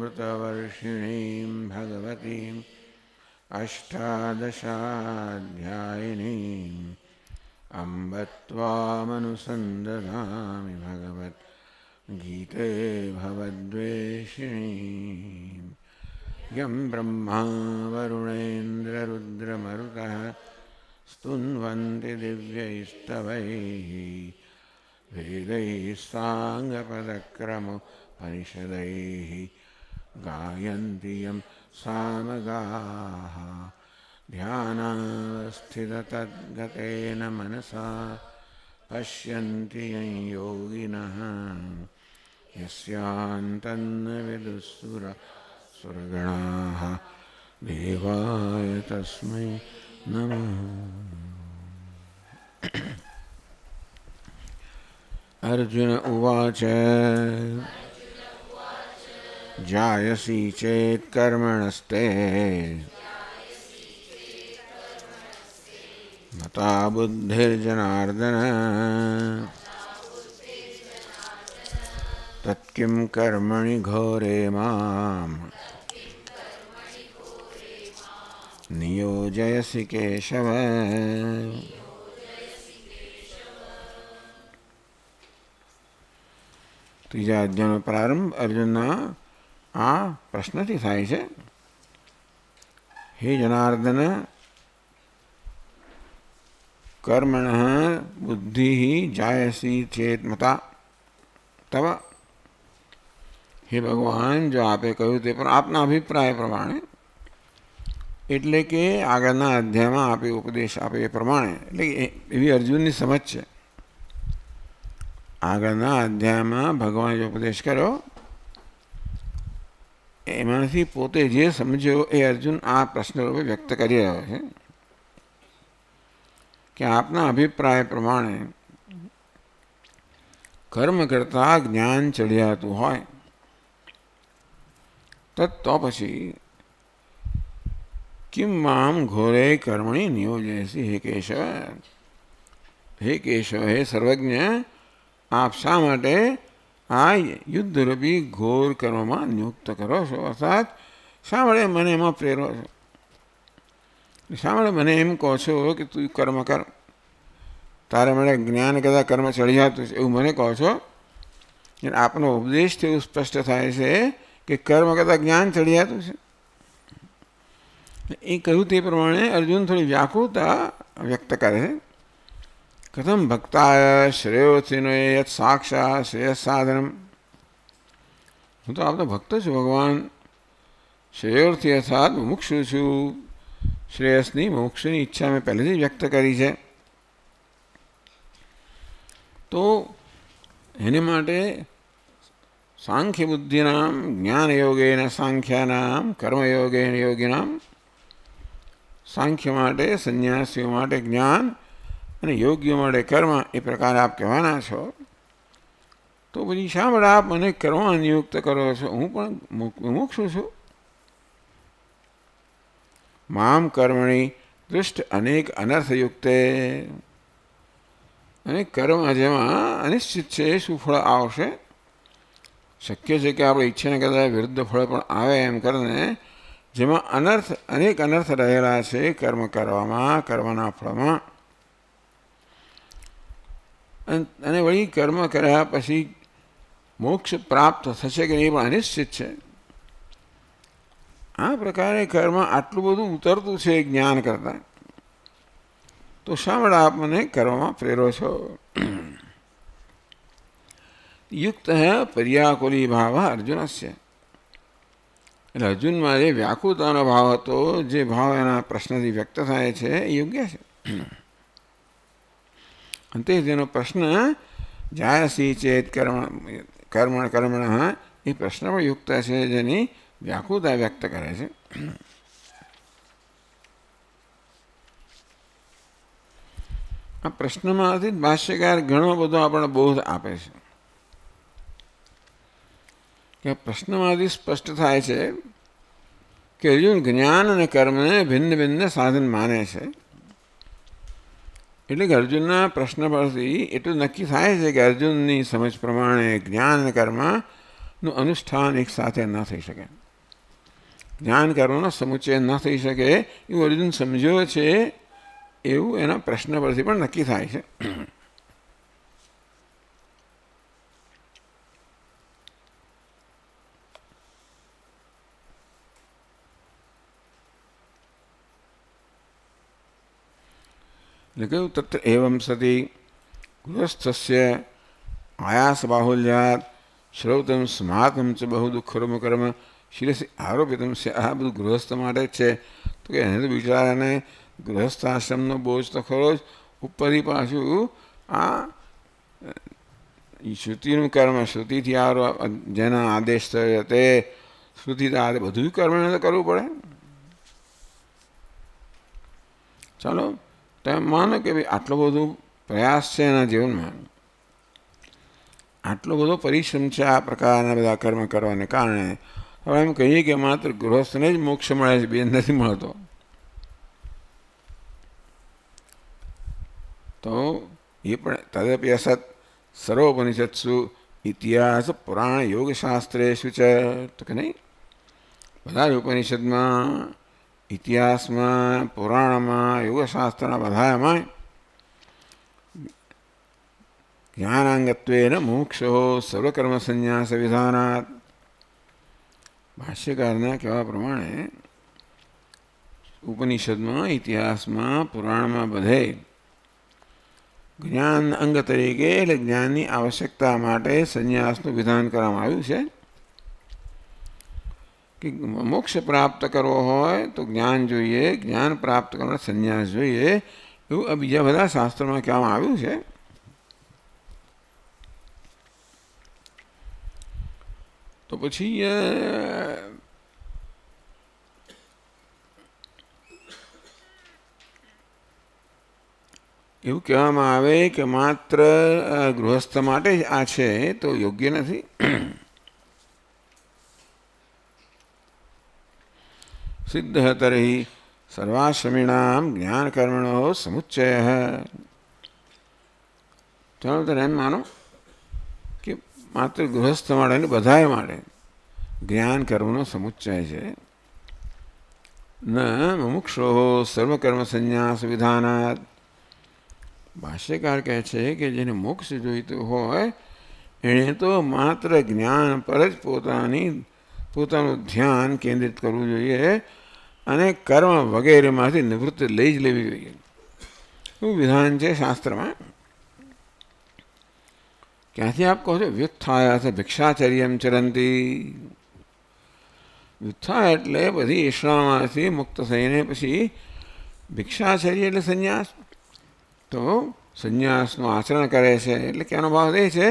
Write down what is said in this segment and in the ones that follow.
मृतवर्षिणीं भगवतीम् अष्टादशाध्यायिनीम् अम्ब त्वामनुसन्दधामि भगवद्गीते भवद्वेषिणीम् यं ब्रह्मा वरुणेन्द्ररुद्रमरुतः स्तुन्वन्ति दिव्यैस्तवैः वेदैः साङ्गपदक्रमोपनिषदैः गायन्ति यं सामगाः ध्यानावस्थिततद्गतेन मनसा पश्यन्ति यं योगिनः यस्यान्तन्न विदुःसुरगणाः देवाय तस्मै नमः। अर्जुन उवाच जायसी चेत् कर्मणस्ते मता बुद्धिर्जनार्दन तत्किं कर्मणि घोरे मां नियोजयसि केशव। ત્રીજા અધ્યાયનો પ્રારંભ અર્જુનના આ પ્રશ્નથી થાય છે. હે જનાર્દન, કર્મણઃ બુદ્ધિ જાયસી ચેત મતા તવ. હે ભગવાન, જો આપે કહ્યું તે પણ આપના અભિપ્રાય પ્રમાણે, એટલે કે આગળના અધ્યાયમાં આપે ઉપદેશ આપે એ પ્રમાણે, એટલે એવી અર્જુનની સમજ છે. આગળના અધ્યાયમાં ભગવાને જે ઉપદેશ કર્યો એમાંથી પોતે જે સમજ્યો એ અર્જુન આ પ્રશ્ન રૂપે વ્યક્ત કરી રહ્યો છે કે આપના અભિપ્રાય પ્રમાણે કર્મ કરતા જ્ઞાન ચડિયાતું હોય તો પછી કિમ મામ ઘોરે કર્મણી નિયોજયસી. હે કેશવ, હે કેશવ, હે સર્વજ્ઞ, આપ શા માટે આ યુદ્ધરૂપી ઘોર કર્મમાં નિયુક્ત કરો છો? અર્થાત શા માટે મને એમાં પ્રેરો છો? શા માટે મને એમ કહો છો કે તું કર્મ કર, તારે મને જ્ઞાન કરતાં કર્મ ચડી જતું છે એવું મને કહો છો? આપનો ઉપદેશથી એવું સ્પષ્ટ થાય છે કે કર્મ કરતાં જ્ઞાન ચડી જતું છે. એ કહ્યું તે પ્રમાણે અર્જુન થોડી વ્યાકુળતા વ્યક્ત કરે છે. કથમ ભક્તાય શ્રેયોથિનો યત સાક્ષાત શ્રેયસ સાધનમ. હું તો આપનો ભક્ત છું ભગવાન, શ્રેયોર્થી અર્થાત મુમુક્ષુ છું. શ્રેયસની મોક્ષની ઈચ્છા મેં પહેલેથી જ વ્યક્ત કરી છે. તો એને માટે સાંખ્ય બુદ્ધિનામ જ્ઞાન યોગેન સાંખ્યાનામ કર્મયોગેન યોગિનામ. સાંખ્ય માટે, સંન્યાસીઓ માટે જ્ઞાન અને યોગ્ય માટે કર્મ, એ પ્રકારે આપ કહેવાના છો. તો પછી શા માટે આપ મને કર્મ નિયુક્ત કરો છો? હું પણ મુમુક્ષુ છું. મામ કર્મણી દૃષ્ટ અનેક અનર્થયુક્તે. અને કર્મ જેમાં અનિશ્ચિત છે શું ફળ આવશે. શક્ય છે કે આપણે ઈચ્છાને કરતાં વિરુદ્ધ ફળ પણ આવે એમ કરીને, જેમાં અનેક અનર્થ રહેલા છે કર્મ કરવામાં, કર્મના ફળમાં. અને વળી કર્મ કર્યા પછી મોક્ષ પ્રાપ્ત થશે કે નહીં પણ અનિશ્ચિત છે. આ પ્રકારે કર્મ આટલું બધું ઉતરતું છે જ્ઞાન કરતાં, તો શા માટે આપ મને કર્મમાં પ્રેરો છો? યુક્ત પર્યાકુલી ભાવ અર્જુનસ્ય. એટલે અર્જુનમાં જે વ્યાકુળતાનો ભાવ હતો, જે ભાવ એના પ્રશ્નથી વ્યક્ત થાય છે એ યોગ્ય છે. અંતે તેનો પ્રશ્ન જાયસી ચેત કર્મણ એ પ્રશ્ન પણ યુક્ત છે, જેની વ્યાકુળતા વ્યક્ત કરે છે. આ પ્રશ્નમાંથી ભાષ્યકાર ઘણો બધો આપણને બોધ આપે છે. કે પ્રશ્નમાંથી સ્પષ્ટ થાય છે કે અર્જુન જ્ઞાન અને કર્મને ભિન્ન ભિન્ન સાધન માને છે. એટલે કે અર્જુનના પ્રશ્ન પરથી એટલું નક્કી થાય છે કે અર્જુનની સમજ પ્રમાણે જ્ઞાન અને કર્મ નું અનુષ્ઠાન એક સાથે ન થઈ શકે. જ્ઞાન કર્મનો સમુચ્ચય ન થઈ શકે એવું અર્જુન સમજ્યો છે એવું એના પ્રશ્ન પરથી પણ નક્કી થાય છે. એટલે કહ્યું તત્ર એવમ સતી ગૃહસ્થસ્ય આયાસ બાહુલ્યાત શ્રૌતમ સ્માતમ ચ બહુ દુઃખરમ કર્મ શિરસી આરોપિતમ છે. આ બધું ગૃહસ્થ માટે જ છે. તો કે એને તો બિચારાને ગૃહસ્થાશ્રમનો બોજ તો ખરો જ, ઉપરથી પાછું આ શ્રુતિનું કર્મ, શ્રુતિથી જેના આદેશ થયો તે શ્રુતિ બધું કર્મ એને તો કરવું પડે. ચાલો તમે માનો કે ભાઈ આટલો બધો પ્રયાસ છે એના જીવનમાં, આટલો બધો પરિશ્રમ છે આ પ્રકારના બધા કર્મ કરવાને કારણે. હવે એમ કહીએ કે માત્ર ગૃહસ્થને જ મોક્ષ મળે છે, બેન નથી મળતો, તો એ પણ તદપી અસત સર્વોપનિષત્સુ ઇતિહાસ પુરાણ યોગશાસ્ત્રેષુ છે. તો કે નહીં, બધા જ ઉપનિષદમાં, ઇતિહાસમાં, પુરાણમાં, યોગશાસ્ત્રના બધામાં જ્ઞાનાંગત્વેન મોક્ષો સર્વકર્મ સંન્યાસ વિધાનાત. ભાષ્યકારના કહેવા પ્રમાણે ઉપનિષદમાં, ઇતિહાસમાં, પુરાણમાં બધે જ્ઞાન અંગ તરીકે એટલે જ્ઞાનની આવશ્યકતા માટે સંન્યાસનું વિધાન કરવામાં આવ્યું છે. કે મોક્ષ પ્રાપ્ત કરવો હોય તો જ્ઞાન જોઈએ, જ્ઞાન પ્રાપ્ત કરવા સંન્યાસ જોઈએ, એવું આ બીજા બધા શાસ્ત્રોમાં કહેવામાં આવ્યું છે. તો પછી એવું કહેવામાં આવે કે માત્ર ગૃહસ્થ માટે જ આ છે તો યોગ્ય નથી. સિદ્ધ તર્હિ સર્વાશ્રમીણામ જ્ઞાન કર્મણો સમુચ્ચય. ચાલો તો એમ માનો કે માત્ર ગૃહસ્થ માટે ને બધાએ માટે જ્ઞાન કર્મનો સમુચ્ચય છે. ન મુમુક્ષો સર્વકર્મ સંન્યાસ વિધાનાત. ભાષ્યકાર કહે છે કે જેને મોક્ષ જોઈતું હોય એણે તો માત્ર જ્ઞાન પર જ પોતાનું ધ્યાન કેન્દ્રિત કરવું જોઈએ અને કર્મ વગેરેમાંથી નિવૃત્તિ લઈ જ લેવી જોઈએ. એવું વિધાન છે શાસ્ત્રમાં. ક્યાંથી આપ કહો છો વ્યુત્થાય ભિક્ષાચર્યમ ચરંતી. વ્યુત્થાય એટલે બધી ઈશ્વરમાંથી મુક્ત થઈને પછી ભિક્ષાચર્ય એટલે સંન્યાસ. તો સંન્યાસનું આચરણ કરે છે એટલે કે એનો ભાવ એ છે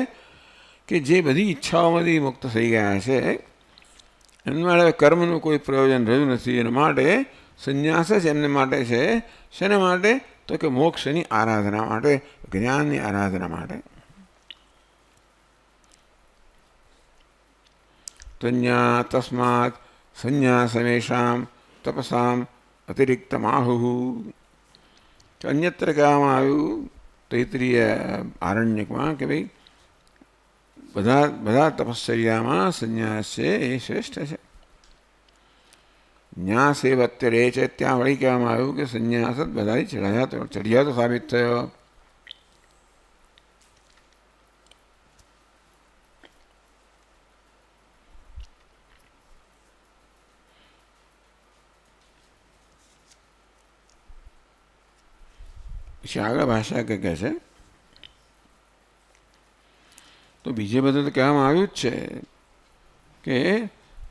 કે જે બધી ઈચ્છાઓમાંથી મુક્ત થઈ ગયા છે એમના માટે કર્મનું કોઈ પ્રયોજન રહ્યું નથી. એના માટે સંન્યાસ જ એમને માટે છે. શેના માટે? તો કે મોક્ષની આરાધના માટે, જ્ઞાનની આરાધના માટે. તસ્માત સંન્યાસમેષામ તપસામ અતિરિક્તમ આહુઃ. અન્યત્ર કહેવામાં આવ્યું તૈત્રીય આરણ્યકમાં કે ભાઈ બધા તપશ્ચર્યામાં સંન્યાસ છે એ શ્રેષ્ઠ છે. ન્યાસ એ અત્યારે છે ત્યાં વળી કહેવામાં આવ્યું કે સંન્યાસ જ બધા ચઢિયાતો સાબિત થયો. પછી આગળ ભાષા કહે છે તો બીજે બધું તો કહેવામાં આવ્યું જ છે કે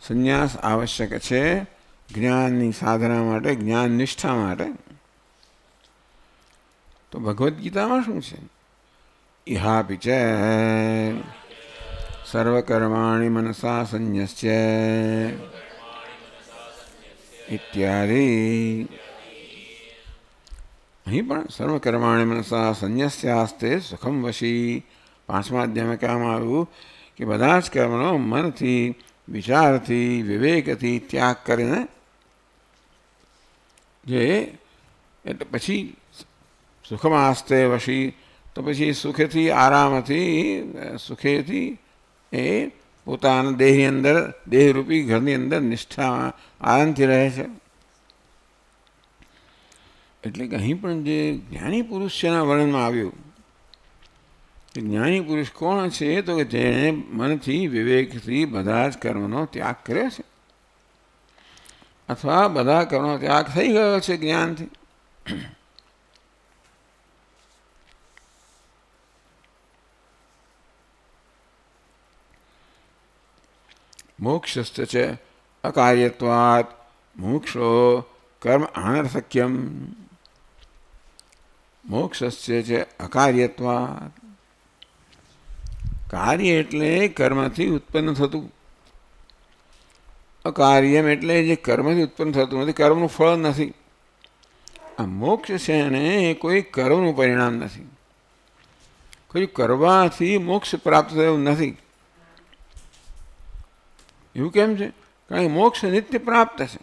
સંન્યાસ આવશ્યક છે જ્ઞાનની સાધના માટે, જ્ઞાન નિષ્ઠા માટે. તો ભગવદ્ ગીતામાં શું છે? ઇહાપી ચ સર્વકર્માણિ મનસા સંન્યસ્ય ઇત્યાદિ. અહીં પણ સર્વકર્માણિ મનસા સંન્યસ્યાસ્તે સુખમ વશી. 5મા અધ્યાયમાં કહેવામાં આવ્યું કે બધા જ કર્મનો મનથી, વિચારથી, વિવેકથી ત્યાગ કરીને જે એટલે પછી સુખમાસ્તે વશી, તો પછી સુખેથી, આરામથી, સુખેથી એ પોતાના દેહની અંદર, દેહરૂપી ઘરની અંદર નિષ્ઠામાં આનંદથી રહે છે. એટલે કે અહીં પણ જે જ્ઞાની પુરુષ છે એના વર્ણનમાં આવ્યું કે જ્ઞાની પુરુષ કોણ છે, તો કે જેણે મનથી વિવેકથી બધા જ કર્મનો ત્યાગ કર્યો છે, અથવા બધા કર્મનો ત્યાગ થઈ ગયો છે જ્ઞાનથી. મોક્ષસ્થ છે અકાર્યત્વાत् મુમુક્ષો કર્મ અનર્થક્યમ. મોક્ષસ્ય છે અકાર્યત્વાत्. કાર્ય એટલે કર્મથી ઉત્પન્ન થતું, અકાર્યમ એટલે જે કર્મથી ઉત્પન્ન થતું નથી, કર્મનું ફળ નથી. આ મોક્ષ છે ને એ કોઈ કર્મનું પરિણામ નથી, કોઈ કરવાથી મોક્ષ પ્રાપ્ત થયું નથી. એવું કેમ છે? કારણ કે મોક્ષ નિત્ય પ્રાપ્ત છે.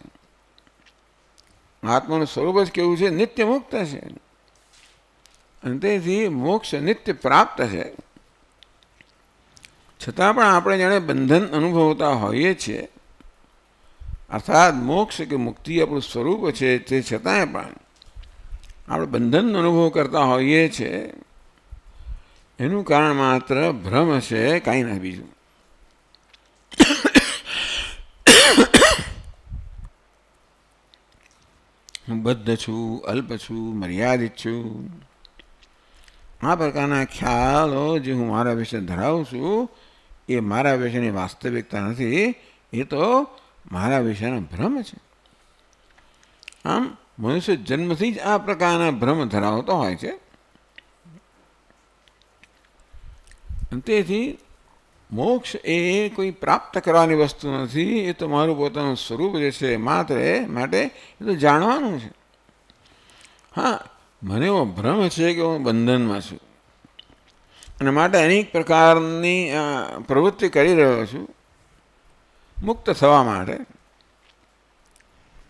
આત્માનું સ્વરૂપ જ કેવું છે? નિત્ય મુક્ત છે. અને તેથી મોક્ષ નિત્ય પ્રાપ્ત છે. છતાં પણ આપણે જાણે બંધન અનુભવતા હોઈએ છીએ, અર્થાત મોક્ષ કે મુક્તિ આપણું સ્વરૂપ છે, તે છતાંય પણ આપણે બંધનનો અનુભવ કરતા હોઈએ છીએ. એનું કારણ માત્ર ભ્રમ છે, કાંઈ નથી બીજું. હું બદ્ધ છું, અલ્પ છું, મર્યાદિત છું, આ પ્રકારના ખ્યાલો જે હું મારા વિશે ધરાવું છું એ મારા વિશેની વાસ્તવિકતા નથી, એ તો મારા વિશેનો ભ્રમ છે. આમ મનુષ્ય જન્મથી જ આ પ્રકારના ભ્રમ ધરાવતો હોય છે. તેથી મોક્ષ એ કોઈ પ્રાપ્ત કરવાની વસ્તુ નથી, એ તો મારું પોતાનું સ્વરૂપ જે છે માત્ર માટે એ તો જાણવાનું છે. હા, મને એવો ભ્રમ છે કે હું બંધનમાં છું અને માટે અનેક પ્રકારની પ્રવૃત્તિ કરી રહ્યો છું મુક્ત થવા માટે.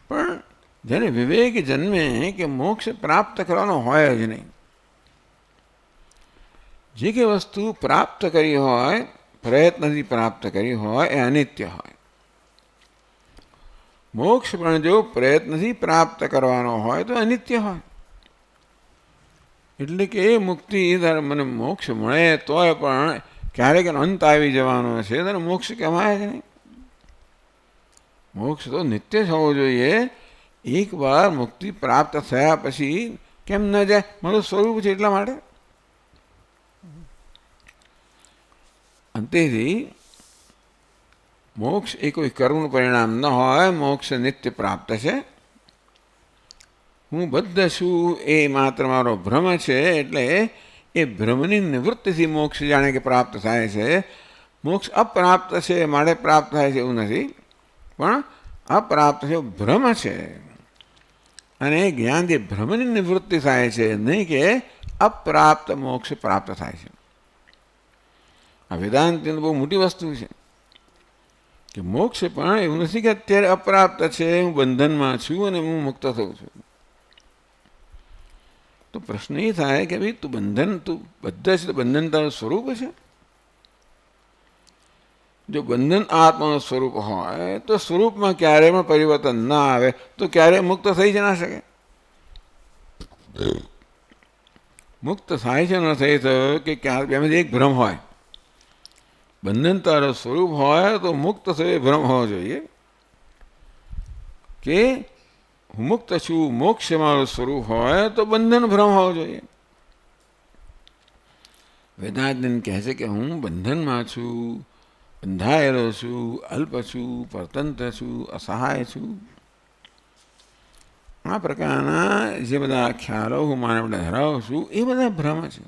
પણ જેને વિવેક જન્મે કે મોક્ષ પ્રાપ્ત કરવાનો હોય જ નહીં, જે કે વસ્તુ પ્રાપ્ત કરી હોય, પ્રયત્નથી પ્રાપ્ત કરી હોય, એ અનિત્ય હોય. મોક્ષ પણ જો પ્રયત્નથી પ્રાપ્ત કરવાનો હોય તો અનિત્ય હોય. એટલે કે એ મુક્તિ મને મોક્ષ મળે તોય પણ ક્યારેક અંત આવી જવાનો છે, ત્યારે મોક્ષ કહેવાય જ નહીં. મોક્ષ તો નિત્ય જ હોવો જોઈએ. એકવાર મુક્તિ પ્રાપ્ત થયા પછી કેમ ન જાય? મારું સ્વરૂપ છે એટલા માટે. અંતેથી મોક્ષ એ કોઈ કર્મનું પરિણામ ન હોય, મોક્ષ નિત્ય પ્રાપ્ત છે. હું બદ્ધ છું એ માત્ર મારો ભ્રમ છે, એટલે એ ભ્રમની નિવૃત્તિથી મોક્ષ જાણે કે પ્રાપ્ત થાય છે. મોક્ષ અપ્રાપ્ત છે માટે પ્રાપ્ત થાય છે એવું નથી, પણ અપ્રાપ્ત છે ભ્રમ છે. અને જ્ઞાનથી ભ્રમની નિવૃત્તિ થાય છે, નહીં કે અપ્રાપ્ત મોક્ષ પ્રાપ્ત થાય છે. આ વેદાંતની બહુ મોટી વસ્તુ છે કે મોક્ષ પણ એવું નથી કે અત્યારે અપ્રાપ્ત છે, હું બંધનમાં છું અને હું મુક્ત થઉં છું. તો પ્રશ્ન એ થાય કે ભાઈ તું બદ્ધ છે તો બંધન તારું સ્વરૂપ છે? જો બંધન આત્માનું સ્વરૂપ હોય તો સ્વરૂપમાં ક્યારેય પણ પરિવર્તન ના આવે તો ક્યારેય મુક્ત થઈ જ ના શકે. મુક્ત થાય છે ન થઈ થયો કે ક્યારે એમાંથી એક ભ્રમ હોય. બંધન તારું સ્વરૂપ હોય તો મુક્ત થયો ભ્રમ હોવો જોઈએ કે હું મુક્ત છું, મોક્ષ મારું સ્વરૂપ હોય તો બંધન ભ્રમ હોવો જોઈએ. વેદાંત કહે છે કે હું બંધનમાં છું, બંધાયેલો છું, અલ્પ છું, પરતંત્ર છું, અસહાય છું. આ પ્રકારના જે બધા ખ્યાલો હું માનવ ધરાવું છું એ બધા ભ્રમ છે.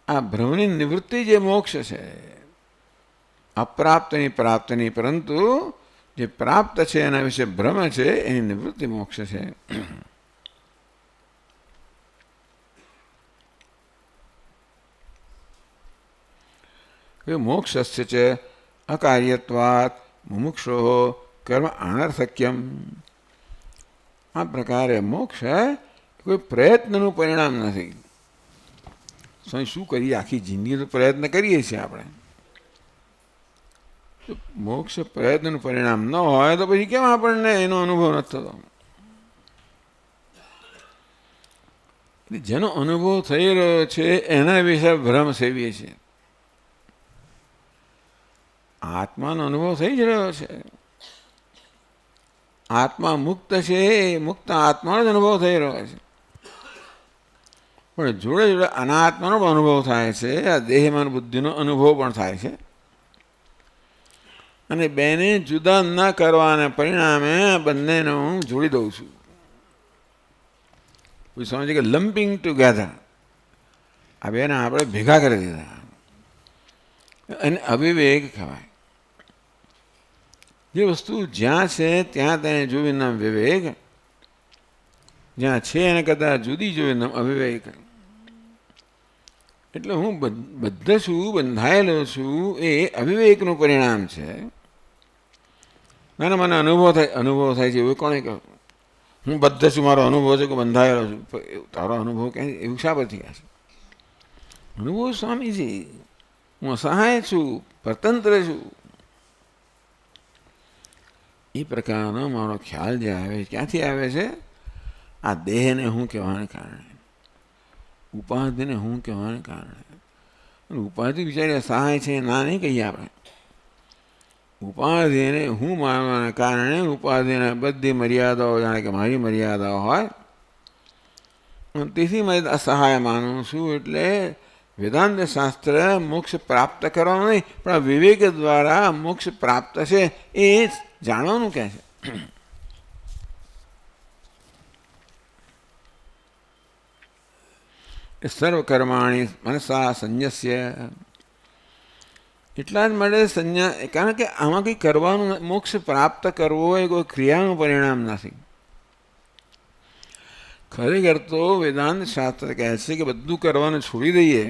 આ ભ્રમની નિવૃત્તિ જે મોક્ષ છે, અપ્રાપ્તની પ્રાપ્તની, પરંતુ જે પ્રાપ્ત છે એના વિશે ભ્રમ છે એની નિવૃત્તિ મોક્ષ છે. મોક્ષસ્ય છે અકાર્યત્વાत् મુમુક્ષો કર્મ અનર્થક્યમ. આ પ્રકારે મોક્ષ કોઈ પ્રયત્નનું પરિણામ નથી. શું કરીએ? આખી જિંદગી તો પ્રયત્ન કરીએ છીએ આપણે, મોક્ષ પ્રયત્નનું પરિણામ ન હોય તો પછી કેમ આપણને એનો અનુભવ નથી થતો? જેનો અનુભવ થઈ રહ્યો છે એના વિશે ભ્રમ સેવીએ છીએ. આત્માનો અનુભવ થઈ જ રહ્યો છે. આત્મા મુક્ત છે, મુક્ત આત્માનો જ અનુભવ થઈ રહ્યો છે. પણ જોડે જોડે અનાત્માનો પણ અનુભવ થાય છે, આ દેહમાન બુદ્ધિનો અનુભવ પણ થાય છે. અને બેને જુદા ન કરવાને પરિણામે બંનેને હું જોડી દઉં છું. કોઈ સમજે કે લમ્પિંગ ટુગેધર, આ બેને આપણે ભેગા કરી દીધા, અને અવિવેક કહેવાય. જે વસ્તુ જ્યાં છે ત્યાં તેને જોવી નામ વિવેક, જ્યાં છે એને કદાચ જુદી જોઈ નામ અવિવેક. એટલે હું બદ્ધ છું, બંધાયેલો છું, એ અવિવેકનું પરિણામ છે. ના મને અનુભવ થાય છે એવું કોણે કહ્યું? હું બદ્ધ છું, મારો અનુભવ છે કે બંધાયેલો છું. તારો અનુભવ ક્યાંય એવું શા પરથી કહે છે? અનુભવ સ્વામીજી, હું અસહાય છું, પરતંત્ર છું. એ પ્રકારનો મારો ખ્યાલ જે આવે છે ક્યાંથી આવે છે? આ દેહને હું કહેવાને કારણે, ઉપાધિને હું કહેવાને કારણે. ઉપાધિ બિચારી સહાય છે ના નહીં કહીએ આપણે. ઉપાધિને હું માનવાને કારણે ઉપાધિને બધી મર્યાદાઓ જાણે કે મારી મર્યાદાઓ હોય, તેથી મેં અસહાય માનું છું. એટલે વેદાંત શાસ્ત્ર મોક્ષ પ્રાપ્ત કરવાનું નહીં, પણ વિવેક દ્વારા મોક્ષ પ્રાપ્ત છે એ જાણવાનું કહે છે. સર્વકર્માણી મનસા સંન્યસ્ય, એટલા જ માટે સંન્યા, કારણ કે આમાં કંઈ કરવાનું, મોક્ષ પ્રાપ્ત કરવો એ કોઈ ક્રિયાનું પરિણામ નથી. ખરેખર તો વેદાંત શાસ્ત્ર કહે છે કે બધું કરવાનું છોડી દઈએ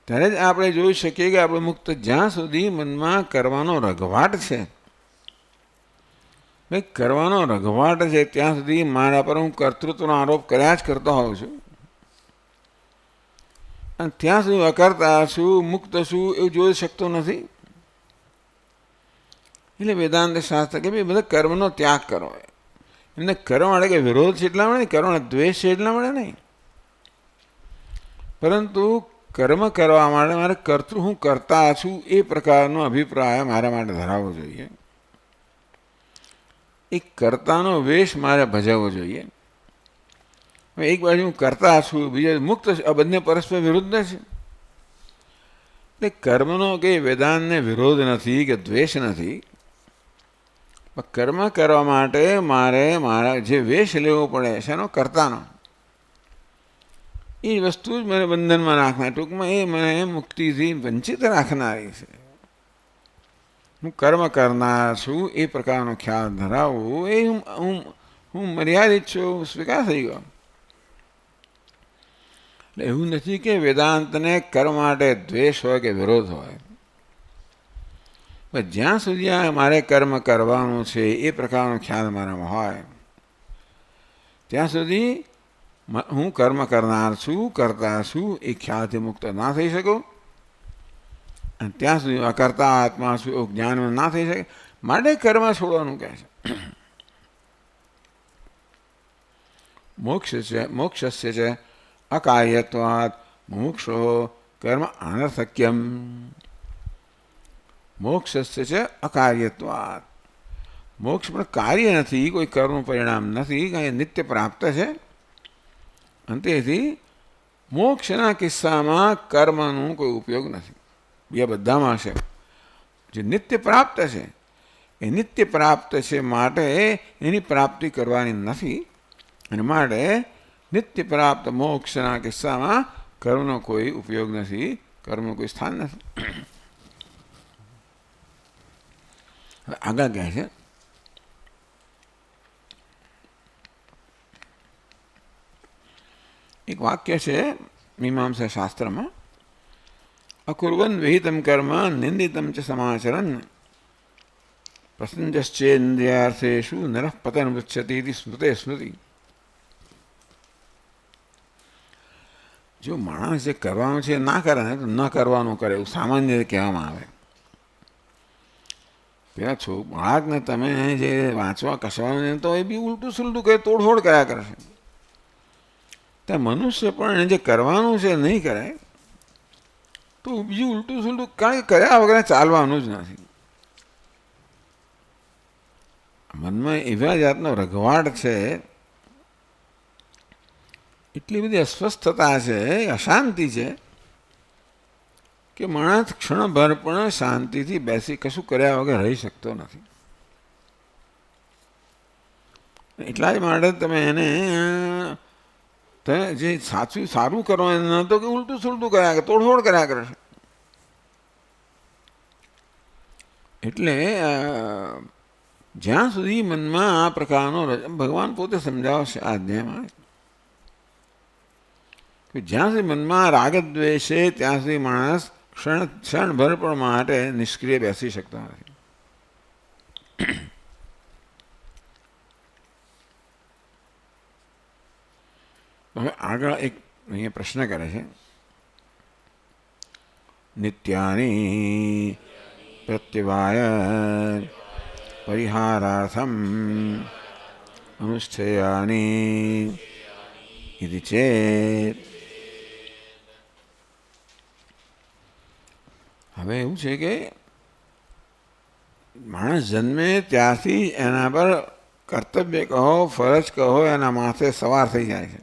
ત્યારે જ આપણે જોઈ શકીએ કે આપણે મુક્ત. જ્યાં સુધી મનમાં કરવાનો રઘવાટ છે, ભાઈ કરવાનો રઘવાટ છે, ત્યાં સુધી મારા પર હું કર્તૃત્વનો આરોપ કર્યા જ કરતો હોઉં છું. અને ત્યાં સુધી અકર્તા છું, મુક્ત છું એવું જોઈ શકતો નથી. એટલે વેદાંત શાસ્ત્ર કે ભાઈ બધા કર્મનો ત્યાગ કરો. એમને કર્મ માટે કે વિરોધ છે એટલા મળે, કર્મ દ્વેષ છે એટલા મળે નહીં, પરંતુ કર્મ કરવા માટે મારે કર્તૃ હું કરતા છું એ પ્રકારનો અભિપ્રાય મારા માટે ધરાવવો જોઈએ. એ કર્તાનો વેશ મારે ભજવવો જોઈએ. એક બાજુ હું કરતા છું, બીજા મુક્ત છું, આ બંને પરસ્પર વિરુદ્ધ છે. એટલે કર્મનો કે વેદાંતને વિરોધ નથી કે દ્વેષ નથી, કર્મ કરવા માટે મારે મારા જે વેશ લેવો પડે છે એનો કર્તાનો, એ વસ્તુ જ મને બંધનમાં રાખનાર, ટૂંકમાં એ મને મુક્તિથી વંચિત રાખનારી છે. હું કર્મ કરનાર છું એ પ્રકારનો ખ્યાલ ધરાવવું એ હું મર્યાદિત છું, સ્વીકાર થઈ ગયો. એટલે એવું નથી કે વેદાંતને કર્મ માટે દ્વેષ હોય કે વિરોધ હોય. જ્યાં સુધી મારે કર્મ કરવાનું છે એ પ્રકારનો ખ્યાલ મારામાં હોય ત્યાં સુધી હું કર્મ કરનાર છું, કરતા છું એ ખ્યાલથી મુક્ત ના થઈ શકું. અને ત્યાં સુધી અકર્તા આત્મા છું એવું જ્ઞાન ના થઈ શકે. માટે કર્મ છોડવાનું કહે છે. મોક્ષસ્ય છે અકાર્યત્વાत् મુમુક્ષો કર્મ અનર્થક્યમ. મોક્ષસ્ય છે અકાર્યત્વાत्, મોક્ષ પણ કાર્ય નથી, કોઈ કર્મનું પરિણામ નથી, કંઈ નિત્ય પ્રાપ્ત છે. અને તેથી મોક્ષના કિસ્સામાં કર્મનું કોઈ ઉપયોગ નથી. બીજા બધામાં છે જે નિત્ય પ્રાપ્ત છે એ નિત્ય પ્રાપ્ત છે, માટે એની પ્રાપ્તિ કરવાની નથી. અને માટે નિત્ય પ્રાપ્ત મોક્ષના કિસ્સામાં કર્મનો કોઈ ઉપયોગ નથી, કર્મનું કોઈ સ્થાન નથી. આગળ કહે છે એક વાક્ય છે મીમાંસા શાસ્ત્રમાં, અકુર્વન વિહિતમ કર્મ નિંદિતમ ચ સમાચરન પ્રસંજશ્ચેન્દ્રિયાર્થેષુ નરઃ પતન વૃચ્છતિ ઇતિ સ્મૃતે સ્મૃતિ. જો માણસ જે કરવાનું છે ના કરે ને તો ન કરવાનું કરે એવું સામાન્ય રીતે કહેવામાં આવે. પેલા બાળકને તમે જે વાંચવા કસવાનું તો એ બી ઉલટું સુલટું કહે, તોડફોડ કર્યા કરશે. ત્યાં મનુષ્ય પણ એને જે કરવાનું છે નહીં કરાય તો બીજું ઉલટું સુલટું, કારણ કે કર્યા વગર ચાલવાનું જ નથી. મનમાં એવા જાતનો રઘવાટ છે, એટલી બધી અસ્વસ્થતા છે, અશાંતિ છે કે માણસ ક્ષણભર પણ શાંતિથી બેસી કશું કર્યા વગર રહી શકતો નથી. એટલા જ માટે તમે એને જે સાચું સારું કરવાનું ન તો કે ઉલટું સુલટું કર્યા કરે, તોડફોડ કર્યા કરે છે. એટલે જ્યાં સુધી મનમાં આ પ્રકારનો ભગવાન પોતે સમજાવશે આ અધ્યાયમાં કે જ્યાં સુધી મનમાં રાગ દ્વેષ છે ત્યાં સુધી માણસ ક્ષણભર પણ માટે નિષ્ક્રિય બેસી શકતો નથી. હવે આગળ એક અહીંયા પ્રશ્ન કરે છે, નિત્યાની પ્રત્યવાય પરિહારાર્થમ અનુષ્ઠેયાની ઇતિ ચેત. હવે એવું છે કે માણસ જન્મે ત્યારથી એના પર કર્તવ્ય કહો, ફરજ કહો, એના માથે સવાર થઈ જાય છે.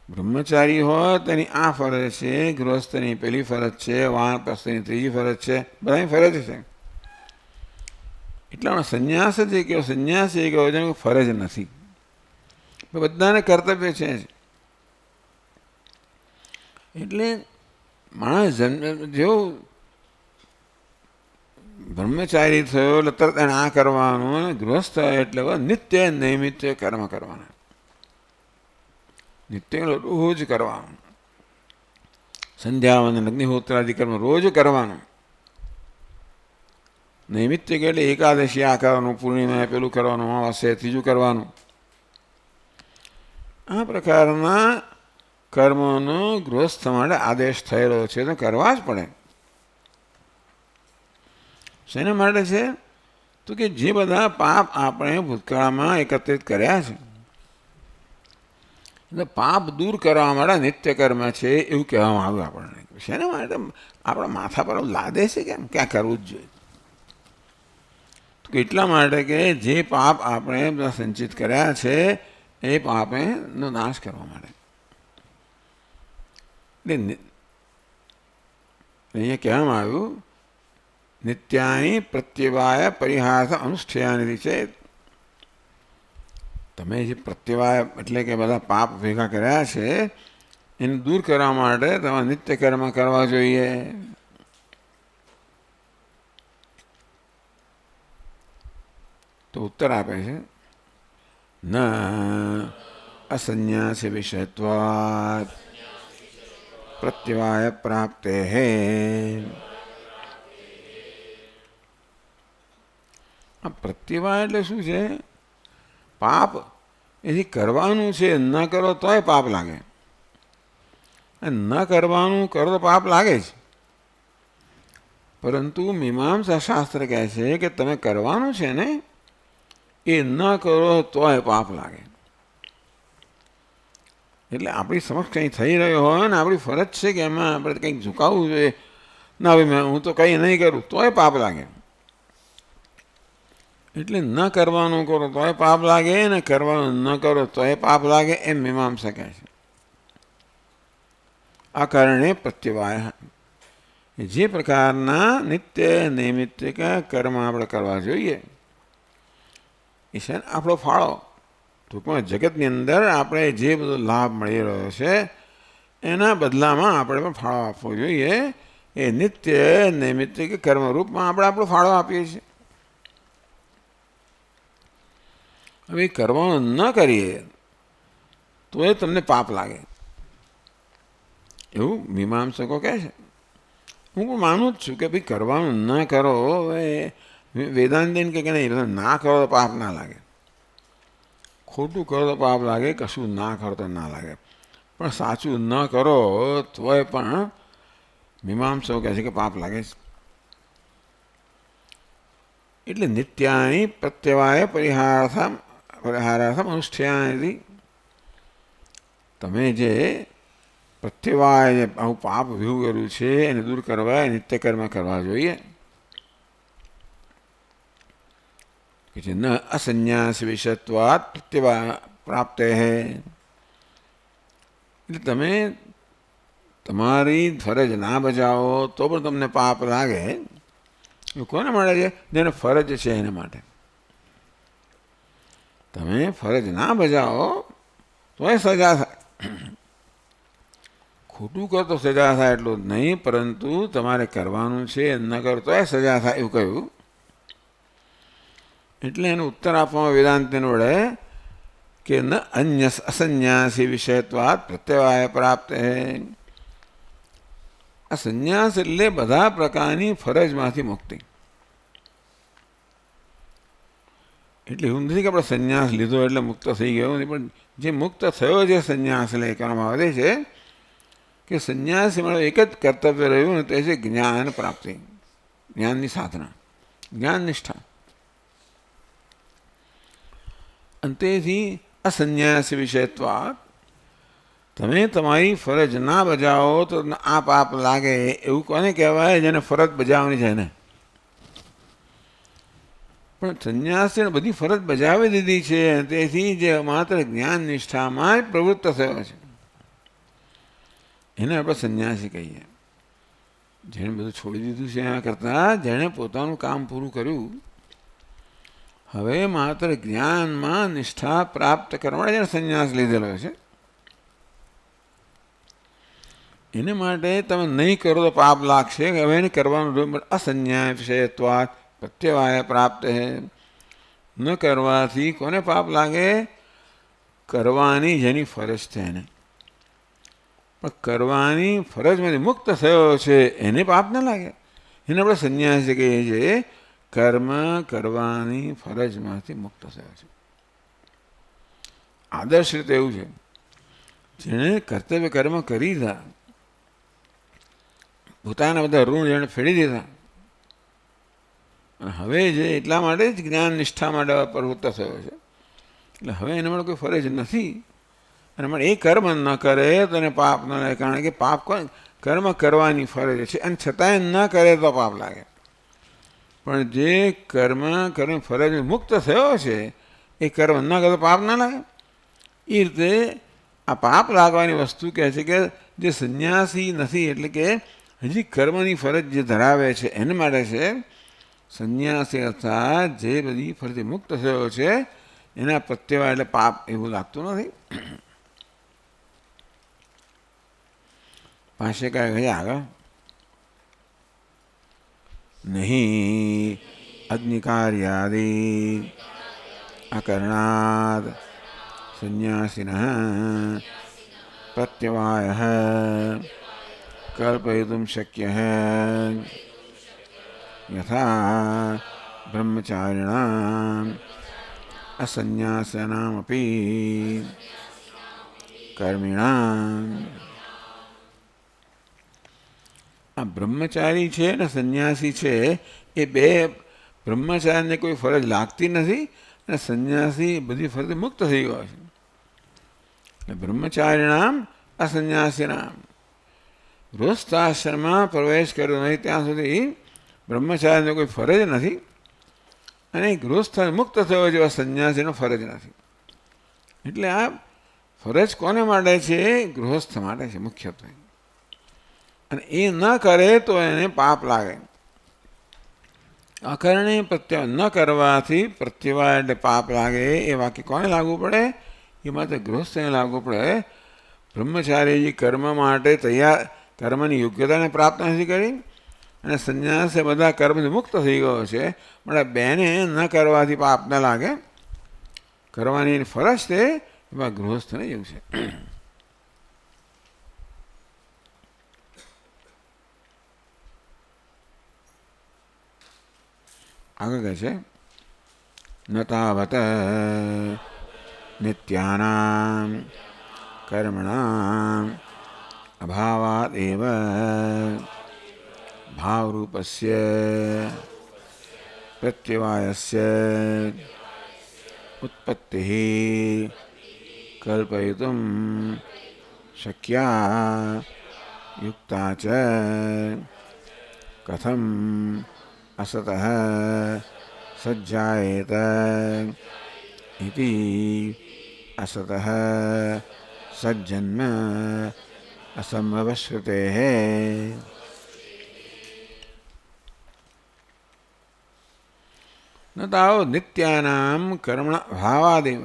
બ્રહ્મચારી હોય તેની આ ફરજ છે, ગૃહસ્થની પેલી ફરજ છે, વાનપ્રસ્થની ત્રીજી ફરજ છે, બધાની ફરજ છે. એટલા સંન્યાસ જ એ કહ્યો, સંન્યાસ એ કહ્યો છે ફરજ નથી, બધાને કર્તવ્ય છે. એટલે માણસ જેવો બ્રહ્મચારી થયો એટલે તરત એને આ કરવાનું, અને ગૃહસ્થ એટલે નિત્ય નૈમિત્ય કર્મ કરવાના, નિત્ય રોજ કરવાનું, સંધ્યાવંદન અગ્નિહોત્રાદિ કર્મ રોજ કરવાનું. નૈમિત્ય એટલે એકાદશી આ કરવાનું, પૂર્ણિમા પેલું કરવાનું, અમાવાસ્યા ત્રીજું કરવાનું. આ પ્રકારના કર્મનો ગૃહસ્થ માટે આદેશ થયેલો છે તો કરવા જ પડે. શેના માટે છે તો કે જે બધા પાપ આપણે ભૂતકાળમાં એકત્રિત કર્યા છે, એટલે પાપ દૂર કરવા માટે નિત્ય કર્મ છે એવું કહેવામાં આવ્યું આપણને. શેના માટે? આપણા માથા પર લાદે છે કેમ ક્યાં કરવું જ જોઈએ. તો એટલા માટે કે જે પાપ આપણે સંચિત કર્યા છે એ પાપનો નાશ કરવા માટે. એટલે અહીંયા કહેવામાં આવ્યું નિત્યાની પ્રત્યવાય પરિહાર અનુષ્ઠેયાની છે. તમે જે પ્રત્યવાય એટલે કે બધા પાપ ભેગા કર્યા છે એને દૂર કરવા માટે તમારે નિત્ય કર્મ કરવા જોઈએ. તો ઉત્તર આપે છે ન અસન્યાસ વિષયત્વાત પ્રત્યવાય પ્રાપ્તે હે. આ પ્રત્યવાય એટલે શું છે? પાપ એથી કરવાનું છે, ન કરો તોય પાપ લાગે, ન કરવાનું કરો તો પાપ લાગે જ. પરંતુ મીમાંસા શાસ્ત્ર કહે છે કે તમે કરવાનું છે ને એ ન કરો તોય પાપ લાગે. એટલે આપણી સમક્ષ કંઈ થઈ રહ્યો હોય ને આપણી ફરજ છે કે એમાં આપણે કંઈક ઝુકાવવું જોઈએ, ના ભાઈ હું તો કંઈ નહીં કરું તોય પાપ લાગે. એટલે ન કરવાનું કરો તોય પાપ લાગે, ને કરવાનું ન કરો તોય પાપ લાગે, એમ મીમાંસા કહે છે. આ કારણે પ્રત્યવાય જે પ્રકારના નિત્ય નૈમિત્તિક કર્મ આપણે કરવા જોઈએ એ છે આપણો ફાળો. ટૂંકમાં જગતની અંદર આપણે જે બધો લાભ મળી રહ્યો છે એના બદલામાં આપણે પણ ફાળો આપવો જોઈએ. એ નિત્ય નૈમિત્તિક કર્મરૂપમાં આપણે આપણો ફાળો આપીએ છીએ. હવે કરવાનું ન કરીએ તો એ તમને પાપ લાગે એવું મીમાંસકો કહે છે. હું પણ માનું જ છું કે ભાઈ કરવાનું ન કરો, હવે વેદાંતિન કે નહીં ના કરો તો પાપ ના લાગે, ખોટું કરો તો પાપ લાગે, કશું ના કરો તો ના લાગે. પણ સાચું ન કરો તોય પણ મીમાંસકો કહે છે કે પાપ લાગે છે. એટલે નિત્યાની પ્રત્યવાય પરિહારાર્થમ અનુષ્ઠાયાનિ. તમે જે પ્રત્યવાય આવું પાપ ભેગું કર્યું છે એને દૂર કરવા નિત્ય કર્મ કરવા જોઈએ. કે જે ન અસન્યાસ વિષયત્વાત પ્રત્યવાય પ્રાપ્ત હે. એટલે તમે તમારી ફરજ ના બજાવો તો પણ તમને પાપ લાગે. કોને મળે છે? જેને ફરજ છે એના માટે. તમે ફરજ ના બજાવો તો એ સજા થાય. ખોટું કરો તો સજા થાય એટલું જ નહીં, પરંતુ તમારે કરવાનું છે ન કરો તો એ સજા થાય એવું કહ્યું. એટલે એનો ઉત્તર આપવામાં વેદાંતને વડે કે ન અન્ય અસન્યાસી વિષયત્વાત પ્રત્યવાય પ્રાપ્ત હે. આ સંન્યાસ એટલે બધા પ્રકારની ફરજમાંથી મુક્તિ. એટલે એવું નથી કે આપણે સંન્યાસ લીધો એટલે મુક્ત થઈ ગયો નથી, પણ જે મુક્ત થયો છે સંન્યાસ લે કહેવામાં આવે છે કે સંન્યાસ મારું એક જ કર્તવ્ય રહ્યું ને તે છે જ્ઞાન પ્રાપ્તિ, જ્ઞાનની સાધના, જ્ઞાન નિષ્ઠા. અંતેથી અસન્યાસ વિષયત્વાત તમે તમારી ફરજ ના બજાવો તો આ પાપ લાગે. એવું કોને કહેવાય? જેને ફરજ બજાવવાની છે ને. પણ સંન્યાસીને બધી ફરજ બજાવી દીધી છે, તેથી જે માત્ર જ્ઞાન નિષ્ઠામાં જ પ્રવૃત્ત થયો છે એને આપણે સંન્યાસી કહીએ. જેણે બધું છોડી દીધું છે એના કરતાં જેણે પોતાનું કામ પૂરું કર્યું, હવે માત્ર જ્ઞાનમાં નિષ્ઠા પ્રાપ્ત કરવા જેણે સંન્યાસ લીધેલો છે, એને માટે તમે નહીં કરો તો પાપ લાગશે. હવે એને કરવાનું અસન્યાય વિષયત્વાત પ્રત્યવાય પ્રાપ્ત હે. ન કરવાથી કોને પાપ લાગે? કરવાની જેની ફરજ છે એને. પણ કરવાની ફરજમાંથી મુક્ત થયો છે એને પાપ ન લાગે. એને આપણે સંન્યાસી કહીએ છીએ. કર્મ કરવાની ફરજમાંથી મુક્ત થયો છે. આદર્શ રીતે એવું છે, જેણે કર્તવ્ય કર્મ કરી દીધા, પોતાના બધા ઋણ જેણે ફેડી દીધા, હવે જે એટલા માટે જ જ્ઞાન નિષ્ઠા માટે પ્રવૃત્ત થયો છે. એટલે હવે એના માટે કોઈ ફરજ નથી. અને માટે એ કર્મ ન કરે તો એને પાપ ન લાગે, કારણ કે પાપ કર્મ કરવાની ફરજ છે અને છતાંય ન કરે તો પાપ લાગે. પણ જે કર્મ કરવાની ફરજ મુક્ત થયો છે એ કર્મ ન કરે તો પાપ ના લાગે. એ રીતે આ પાપ લાગવાની વસ્તુ કહે છે કે જે સંન્યાસી નથી, એટલે કે હજી કર્મની ફરજ જે ધરાવે છે એને માટે છે. સંન્યાસી અર્થાત જે બધી ફરજથી મુક્ત થયો છે એના પ્રત્યવાય એટલે પાપ એવું લાગતું નથી. પાસે કહે આગળ નહીં અગ્નિકાર્યાદિ અકરણાદ સંન્યાસિનઃ પ્રત્યવાયઃ કલ્પયિતું શક્યઃ યથા બ્રહ્મચારિણામ અસન્યાસાનામપી કર્મિણામ. આ બ્રહ્મચારી છે ને સંન્યાસી છે એ બે બ્રહ્મચારીને કોઈ ફરજ લાગતી નથી અને સંન્યાસી બધી ફરજ મુક્ત થઈ ગયો છે. એટલે બ્રહ્મચારીણામ અસન્યાસીનામ. ગૃહસ્થાશ્રમમાં પ્રવેશ કર્યો નહીં ત્યાં સુધી બ્રહ્મચારીને કોઈ ફરજ નથી, અને ગૃહસ્થ મુક્ત થયો જેવા સંન્યાસીનો ફરજ નથી. એટલે આ ફરજ કોને માટે છે? ગૃહસ્થ માટે છે મુખ્યત્વે. અને એ ન કરે તો એને પાપ લાગે. અકરણી પ્રત્યય ન કરવાથી પ્રત્યવાય એટલે પાપ લાગે. એ વાક્ય કોને લાગુ પડે? એ માત્ર ગૃહસ્થને લાગુ પડે. બ્રહ્મચારીજી કર્મ માટે તૈયાર, કર્મની યોગ્યતાને પ્રાપ્ત નથી કરી, અને સંન્યાસે બધા કર્મથી મુક્ત થઈ ગયો છે. એટલે બેને ન કરવાથી પાપ ન લાગે. કરવાની ફરજ છે એમાં ગૃહસ્થને એવું છે. આગળ કહે છે ન તાવત નિત્યાનામ કર્મણામ અભાવાદ એવ ભાવરૂપસ્ય प्रत्यवायस्य उत्पत्तिः कल्पयितुं शक्या युक्ता च कथम असतः सज्जायेत इति असतः सज्जन्म असंभवश्रुतेः। न तावत् नित्यानां कर्मण भावादेव।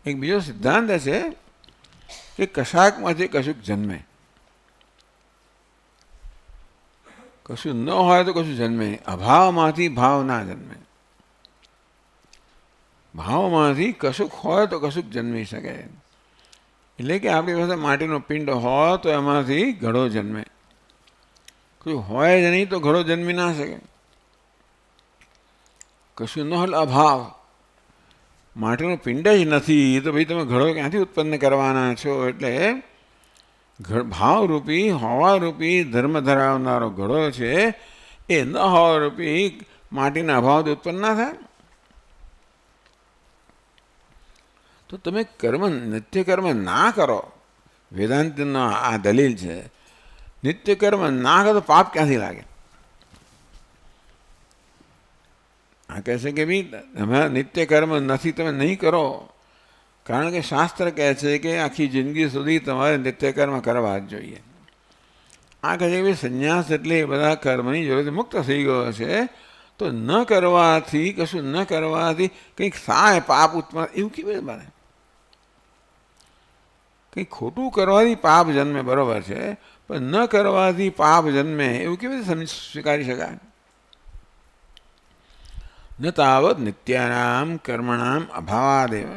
एक बीजो सिद्धांत है कि कशाकमांथी कशुक जन्मे, कशु न होय तो कशु जन्मे, अभावमांथी भाव ना जन्मे। भावमांथी कशुक होय तो कशुक जन्मी शके। એટલે કે આપણી પાસે માટીનો પિંડ હોય તો એમાંથી ઘડો જન્મે, કોઈ હોય જ નહીં તો ઘડો જન્મી ના શકે। કશું ન હોય અભાવ, માટીનો પિંડ જ નથી તો ભાઈ તમે ઘડો ક્યાંથી ઉત્પન્ન કરવાના છો? એટલે ભાવરૂપી હોવારૂપી ધર્મ ધરાવનારો ઘડો છે એ ન હોવારૂપી માટીના અભાવથી ઉત્પન્ન ના થાય। તો તમે કર્મ નિત્ય કર્મ ના કરો, વેદાંતનો આ દલીલ છે। નિત્ય કર્મ ના કરો તો પાપ ક્યાંથી લાગે? આ કહે છે કે ભાઈ તમે નિત્ય કર્મ નથી, તમે નહીં કરો, કારણ કે શાસ્ત્ર કહે છે કે આખી જિંદગી સુધી તમારે નિત્ય કર્મ કરવા જ જોઈએ। આ કહે છે કે ભાઈ સંન્યાસ એટલે બધા કર્મની જરૂરથી મુક્ત થઈ ગયો છે, તો ન કરવાથી, કશું ન કરવાથી કંઈક થાય પાપ ઉત્પન્ન, એવું કેવી રીતે બને? કંઈક ખોટું કરવાથી પાપ જન્મે બરોબર છે, પણ ન કરવાથી પાપ જન્મે એવું કેવી રીતે સ્વીકારી શકાય? ન તાવત નિત્યાનામ કર્મણામ અભાવાદેવ।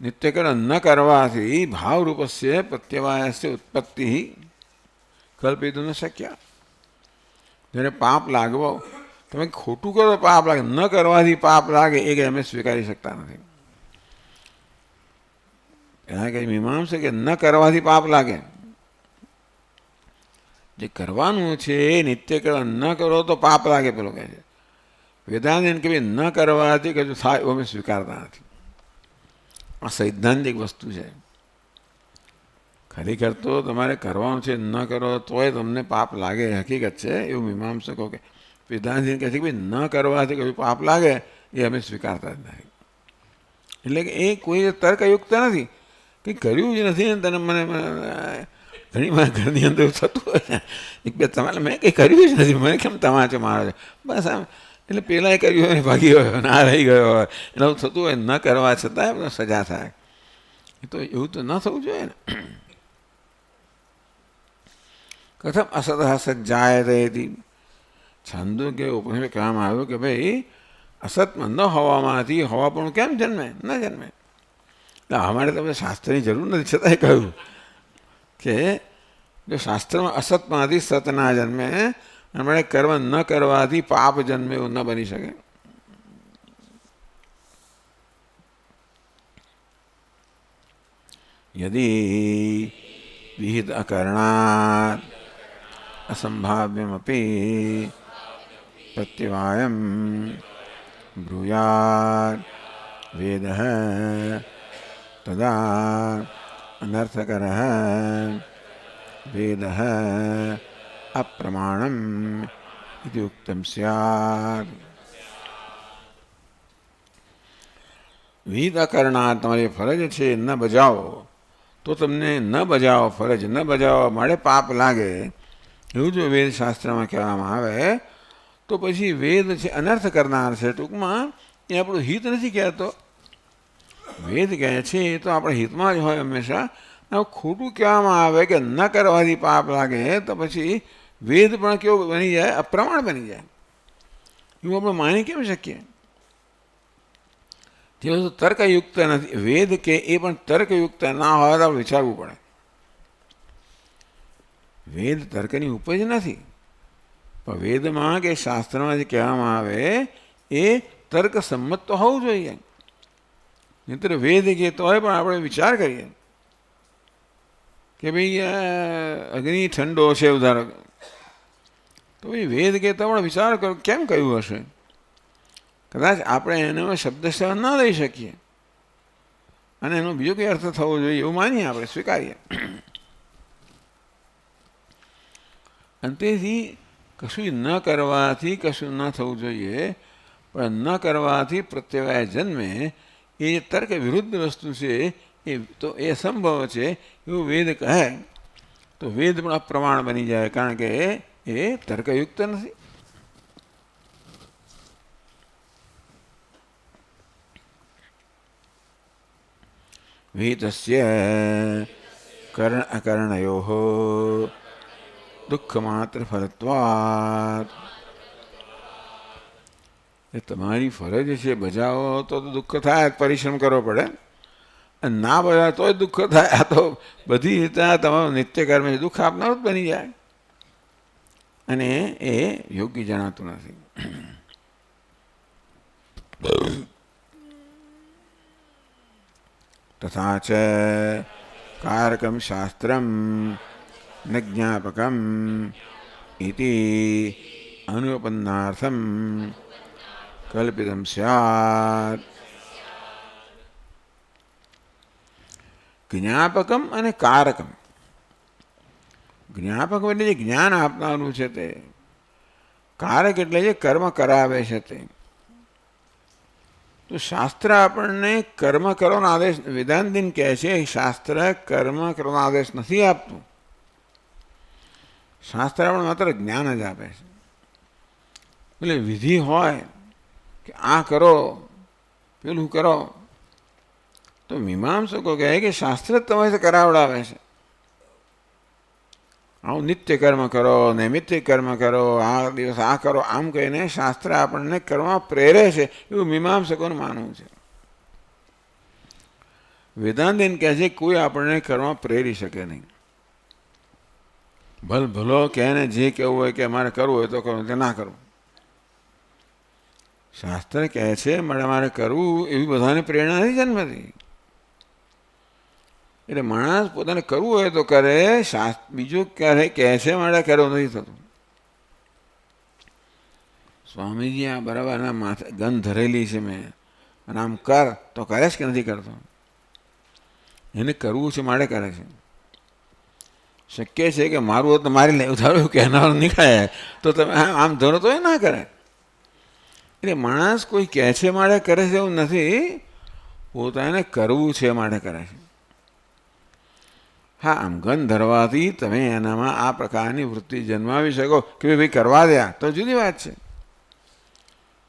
નિત્ય કર્મ ન કરવાથી ભાવરૂપસ્ય પ્રત્યવાયસ્ય ઉત્પત્તિ કલ્પિતું ન શક્ય। જ્યારે પાપ લાગવો, તમે ખોટું કરો તો પાપ લાગે, ન કરવાથી પાપ લાગે એ કે અમે સ્વીકારી શકતા નથી। એના કંઈ મીમાંસા કે ન કરવાથી પાપ લાગે, જે કરવાનું છે એ નિત્ય કર્મ ન કરો તો પાપ લાગે પેલો કહે છે। વેદાંત એને કે ભાઈ ન કરવાથી કશું થાય એવું અમે સ્વીકારતા નથી। આ સૈદ્ધાંતિક વસ્તુ છે। ખરેખર તો તમારે કરવાનું છે, ન કરો તોય તમને પાપ લાગે, હકીકત છે, એવું મીમાંસકો કે વેદાંત કહે છે કે ભાઈ ન કરવાથી કશું પાપ લાગે એ અમે સ્વીકારતા જ નથી। એટલે કે એ કોઈ તર્કયુક્ત નથી કે કર્યું જ નથી ને તને મને ઘણી વાર ઘરની અંદર થતું હોય ને એક બે તમારે મેં કંઈ કર્યું જ નથી, મને કેમ તમાચો મારો છે બસ આમ, એટલે પહેલાં કર્યું હોય ભાગી ગયો ના રહી ગયો હોય એટલે થતું હોય, ન કરવા છતાં સજા થાય। એ તો એવું તો ન થવું જોઈએ ને। કથમ અસત સજ્જાયતે ઇતિ છાંદોગ્ય ઉપનિષદ કહેવામાં આવ્યું કે ભાઈ અસતમાં ન હોવામાંથી હોવાપણું કેમ જન્મે? ન જન્મે। એટલે અમારે તો શાસ્ત્રની જરૂર નથી, છતાંય કહ્યું કે જો શાસ્ત્રમાં અસતમાંથી સત ના જન્મે, અમારે કર્મ ન કરવાથી પાપ જન્મે એવું ન બની શકે। યદિ વિહિત અકરણાત અસંભાવ્યમપી પ્રત્યવાયમ બ્રૂયાત વેદઃ તદા અનર્થકરઃ વેદઃ અપ્રમાણમ ઇતિ ઉક્તમ સ્યાત્। વિહિત અકરણાત તમારી ફરજ છે ન બજાવો તો તમને ન બજાવો, ફરજ ન બજાવવા માટે પાપ લાગે એવું જો વેદ શાસ્ત્રમાં કહેવામાં આવે તો પછી વેદ છે અનર્થ કરનાર છે। ટૂંકમાં એ આપણું હિત નથી કહેતો, વેદ કહે છે એ તો આપણા હિતમાં જ હોય હંમેશા। ખોટું કહેવામાં આવે કે ન કરવાથી પાપ લાગે તો પછી વેદ પણ કેવો બની જાય? અપ્રમાણ બની જાય। એવું આપણે માની કેમ શકીએ? તે વસ્તુ તર્કયુક્ત નથી, વેદ કે એ પણ તર્કયુક્ત ના હોય તો આપણે વિચારવું પડે। વેદ તર્કની ઉપજ નથી, પણ વેદમાં કે શાસ્ત્રમાં જે કહેવામાં આવે એ તર્કસંમત તો હોવું જોઈએ। નહીંતર વેદ કહેતો હોય પણ આપણે વિચાર કરીએ કે ભાઈ અગ્નિ ઠંડો છે ઉધારો, તો એ વેદ કહેતા પણ વિચાર કરો કેમ કહ્યું હશે. કદાચ આપણે એનો શબ્દશઃ ન લઈ શકીએ અને એનો બીજો કંઈ અર્થ થવો જોઈએ એવું માનીએ, આપણે સ્વીકારીએ. અને તેથી કશું ન કરવાથી કશું ન થવું જોઈએ, પણ ન કરવાથી પ્રત્યવાય જન્મે એ તર્ક વિરુદ્ધ વસ્તુ છે એ તો એ અસંભવ છે એવું વેદ કહે તો વેદ પણ અપ્રમાણ બની જાય, કારણ કે એ તર્કયુક્ત નથી. વેતસ્ય કર્ણ અકર્ણયોઃ દુઃખ માત્ર ફલત્વાत्. એ તમારી ફરજ છે બજાવો તો દુઃખ થાય, પરિશ્રમ કરવો પડે, અને ના બજાવે તો દુઃખ થાય. આ તો બધી રીતે તમારું નિત્ય કર્મ છે દુઃખ આપનારું જ બની જાય, અને એ યોગ્ય જણાતું નથી. તથા ચ કારકમ શાસ્ત્રમ ન જ્ઞાપકમ ઇતિ અનુપન્નાર્થમ કલ્પિતમ સ્યાત. જ્ઞાપકમ અને કારકમ. જ્ઞાપક એટલે જે જ્ઞાન આપનારું છે તે, કારક એટલે જે કર્મ કરાવે છે તે. તો શાસ્ત્ર આપણને કર્મ કરવાનો આદેશ, વેદાંતિન કહે છે શાસ્ત્ર કર્મ કરવાનો આદેશ નથી આપતું. શાસ્ત્ર આપણને માત્ર જ્ઞાન જ આપે છે. એટલે વિધિ હોય કે આ કરો પેલું કરો, તો મીમાંસકો કહે કે શાસ્ત્ર જ તમારે કરાવડાવે છે. આવું નિત્ય કર્મ કરો, નૈમિત્તિક કર્મ કરો, આ દિવસ આ કરો, આમ કહીને શાસ્ત્ર આપણને કરવા પ્રેરે છે એવું મીમાંસકોનું માનવું છે. વેદાંતિન કહે છે કોઈ આપણને કરવા પ્રેરી શકે નહીં. ભલો કહે ને જે કહેવું હોય કે અમારે કરવું હોય તો કરવું, તે ના કરવું. શાસ્ત્ર કહે છે મારે કરવું એવી બધાને પ્રેરણા નથી જન્મતી. એટલે માણસ પોતાને કરવું હોય તો કરે, બીજું ક્યારે કહે છે મારે કરવું નથી થતું. સ્વામીજી આ બરાબર એના માથે ગંધ ધરેલી છે મેં, અને આમ કર તો કરે છે કે નથી કરતો. એને કરવું છે મારે કરે છે. શક્ય છે કે મારું હોત તો મારી લે, ધારો કહેનારું નીકળે તો તમે આમ ધરો તો એ ના કરે. એટલે માણસ કોઈ કહે છે મારે કરે છે એવું નથી, પોતાને કરવું છે માટે કરે છે. હા, આમ ગંધ ધરવાથી તમે એનામાં આ પ્રકારની વૃત્તિ જન્માવી શકો કે ભાઈ કરવા દે તો જુદી વાત છે.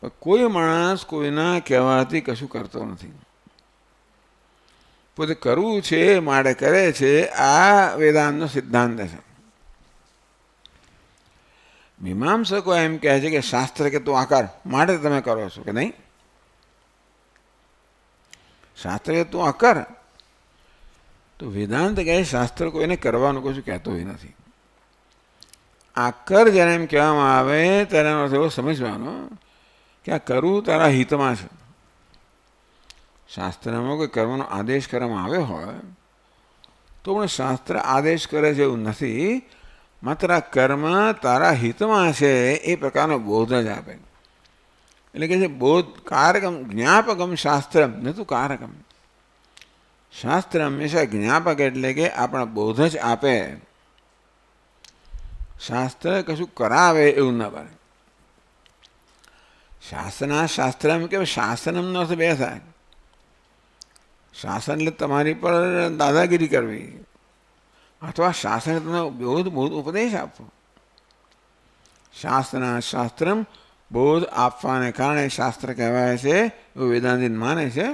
પણ કોઈ માણસ કોઈના કહેવાથી કશું કરતો નથી, પોતે કરવું છે માટે કરે છે. આ વેદાંતનો સિદ્ધાંત છે. મીમાંસકો એમ કહે છે કે શાસ્ત્ર કે તું આકાર માટે તમે કરો છો કે નહીં, શાસ્ત્ર કે તું આકાર. તો વેદાંત કહે શાસ્ત્ર કોઈને કરવાનું કશું કહેતો હોય નથી. આકર જ્યારે એમ કહેવામાં આવે ત્યારે એનો અર્થ એવો સમજવાનો કે આ કરવું તારા હિતમાં છે. શાસ્ત્રમાં કોઈ કરવાનો આદેશ કરવામાં આવ્યો હોય તો પણ શાસ્ત્ર આદેશ કરે છે એવું નથી, માત્ર આ કર્મ તારા હિતમાં છે એ પ્રકારનો બોધ જ આપે. એટલે કે છે બોધ કારકમ જ્ઞાપકમ શાસ્ત્રમ ન તું કારકમ. શાસ્ત્ર હંમેશા જ્ઞાપક એટલે કે આપણા બોધ જ આપે, શાસ્ત્ર કશું કરાવે એવું ના બને. શાસ્ત્ર એમ કે શાસનમનો અર્થ બે થાય. શાસન એટલે તમારી પર દાદાગીરી કરવી, અથવા શાસન તમને બોધ ઉપદેશ આપવો. શાસ્ત્રમ બોધ આપવાને કારણે શાસ્ત્ર કહેવાય છે એવું વેદાંતિ માને છે.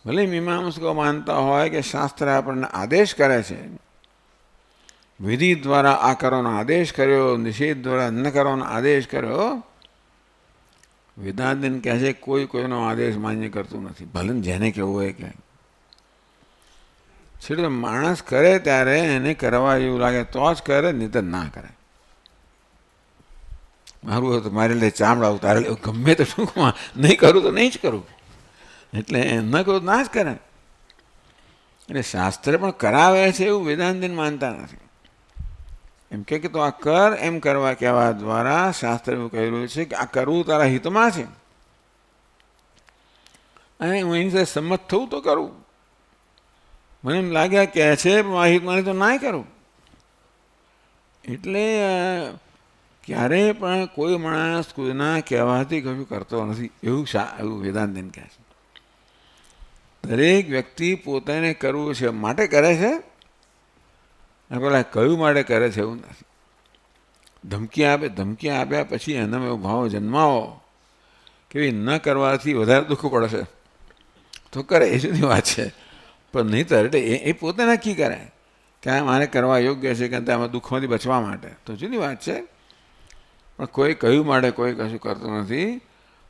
ભલે મીમાંસકો માનતા હોય કે શાસ્ત્ર આપણને આદેશ કરે છે, વિધિ દ્વારા આ કરવાનો આદેશ કર્યો, નિષેધ દ્વારા ન કરવાનો આદેશ કર્યો. વેદાંતિન કહે છે કોઈ કોઈનો આદેશ માન્ય કરતું નથી, ભલે જેને કહેવું હોય કે. છેલ્લે માણસ કરે ત્યારે એને કરવા એવું લાગે તો જ કરે, નહીં તો ના કરે. મારું હોય તો મારે લે ચામડા ઉતારે લે, ગમે તો શું નહીં કરું તો નહીં જ કરું. એટલે ન કરું ના જ કરે. એટલે શાસ્ત્ર પણ કરાવે છે એવું વેદાંતિન માનતા નથી. એમ કે તો આ કર એમ કરવા કહેવા દ્વારા શાસ્ત્ર એવું કહી રહ્યું છે કે આ કરવું તારા હિતમાં છે અને હું એની સાથે સંમત થવું તો કરું. મને એમ લાગ્યા કહે છે પણ મારા હિતમાં તો ના કરું. એટલે ક્યારેય પણ કોઈ માણસ કોઈના કહેવાથી કશું કરતો નથી એવું વેદાંતન કહે છે. દરેક વ્યક્તિ પોતાને કરવું છે માટે કરે છે અને પેલા કયું માટે કરે છે એવું નથી. ધમકી આપ્યા પછી એનામાં એવો ભાવ જન્માવો કે ન કરવાથી વધારે દુઃખ પડશે તો કરે, એ જુદી વાત છે. પણ નહીં તો એટલે એ પોતે નક્કી કરે કે આ મારે કરવા યોગ્ય છે કે આમાં દુઃખમાંથી બચવા માટે, તો જુદી વાત છે. પણ કોઈ કયું માટે કોઈ કશું કરતું નથી,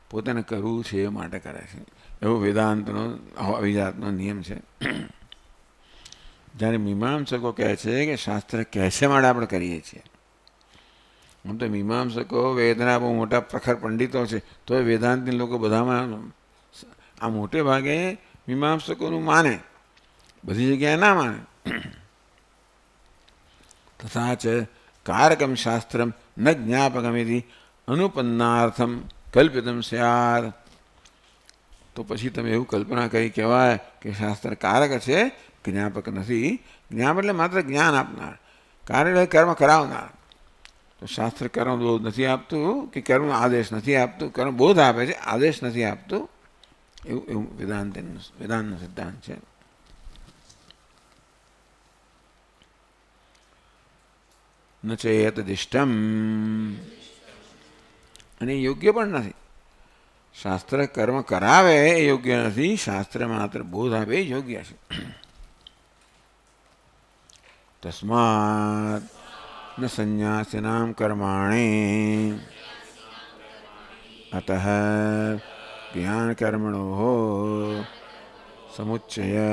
પોતાને કરવું છે એ માટે કરે છે. એવો વેદાંતનો અભિજાતનો નિયમ છે. જ્યારે મીમાંસકો કહે છે કે શાસ્ત્ર કહે છે માટે આપણે કરીએ છીએ. આમ તો મીમાંસકો વેદના બહુ મોટા પ્રખર પંડિતો છે, તો વેદાંતની લોકો બધામાં આ મોટે ભાગે મીમાંસકોનું માને, બધી જગ્યાએ ના માને. તથા ચ કારકમ શાસ્ત્રમ ન જ્ઞાપકમિતિ અનુપન્નાર્થમ કલ્પિતમ સ્યાદ. તો પછી તમે એવું કલ્પના કરી કહેવાય કે શાસ્ત્ર કારક છે, જ્ઞાપક નથી. જ્ઞાપ એટલે માત્ર જ્ઞાન આપનાર, કાર્ય એટલે કર્મ કરાવનાર. તો શાસ્ત્ર કર્મ બોધ નથી આપતું કે કર્મનો આદેશ નથી આપતું, કર્મ બોધ આપે છે, આદેશ નથી આપતું. એવું વેદાંતનો સિદ્ધાંત છે. ન ચેત દિષ્ટમ, અને યોગ્ય પણ નથી. શાસ્ત્ર કર્મ કરાવે એ યોગ્ય નથી, શાસ્ત્ર માત્ર બોધ આપે એ યોગ્ય છે. તસ્માત ન સંન્યાસિનામ કર્માણિ અતઃ જ્ઞાન કર્મણો સમુચ્ચય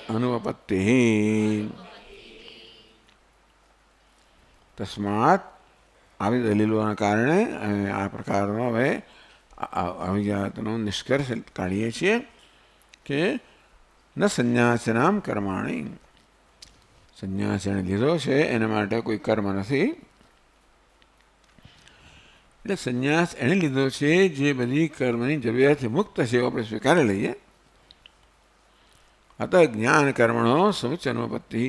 અનુપત્તિ. તસ્માત આવી દલીલોના કારણે આ પ્રકારનો હવે અભિજાતનો નિષ્કર્ષ કાઢીએ છીએ કે ન સંન્યાસનામ કર્માણી, સંન્યાસ એણે લીધો છે એના માટે કોઈ કર્મ નથી. એટલે સંન્યાસ એણે લીધો છે જે બધી કર્મની જરૂરિયાતથી મુક્ત છે એવો આપણે સ્વીકારી લઈએ. અત જ્ઞાન કર્મણો સમુચ્ચનોપત્તિ.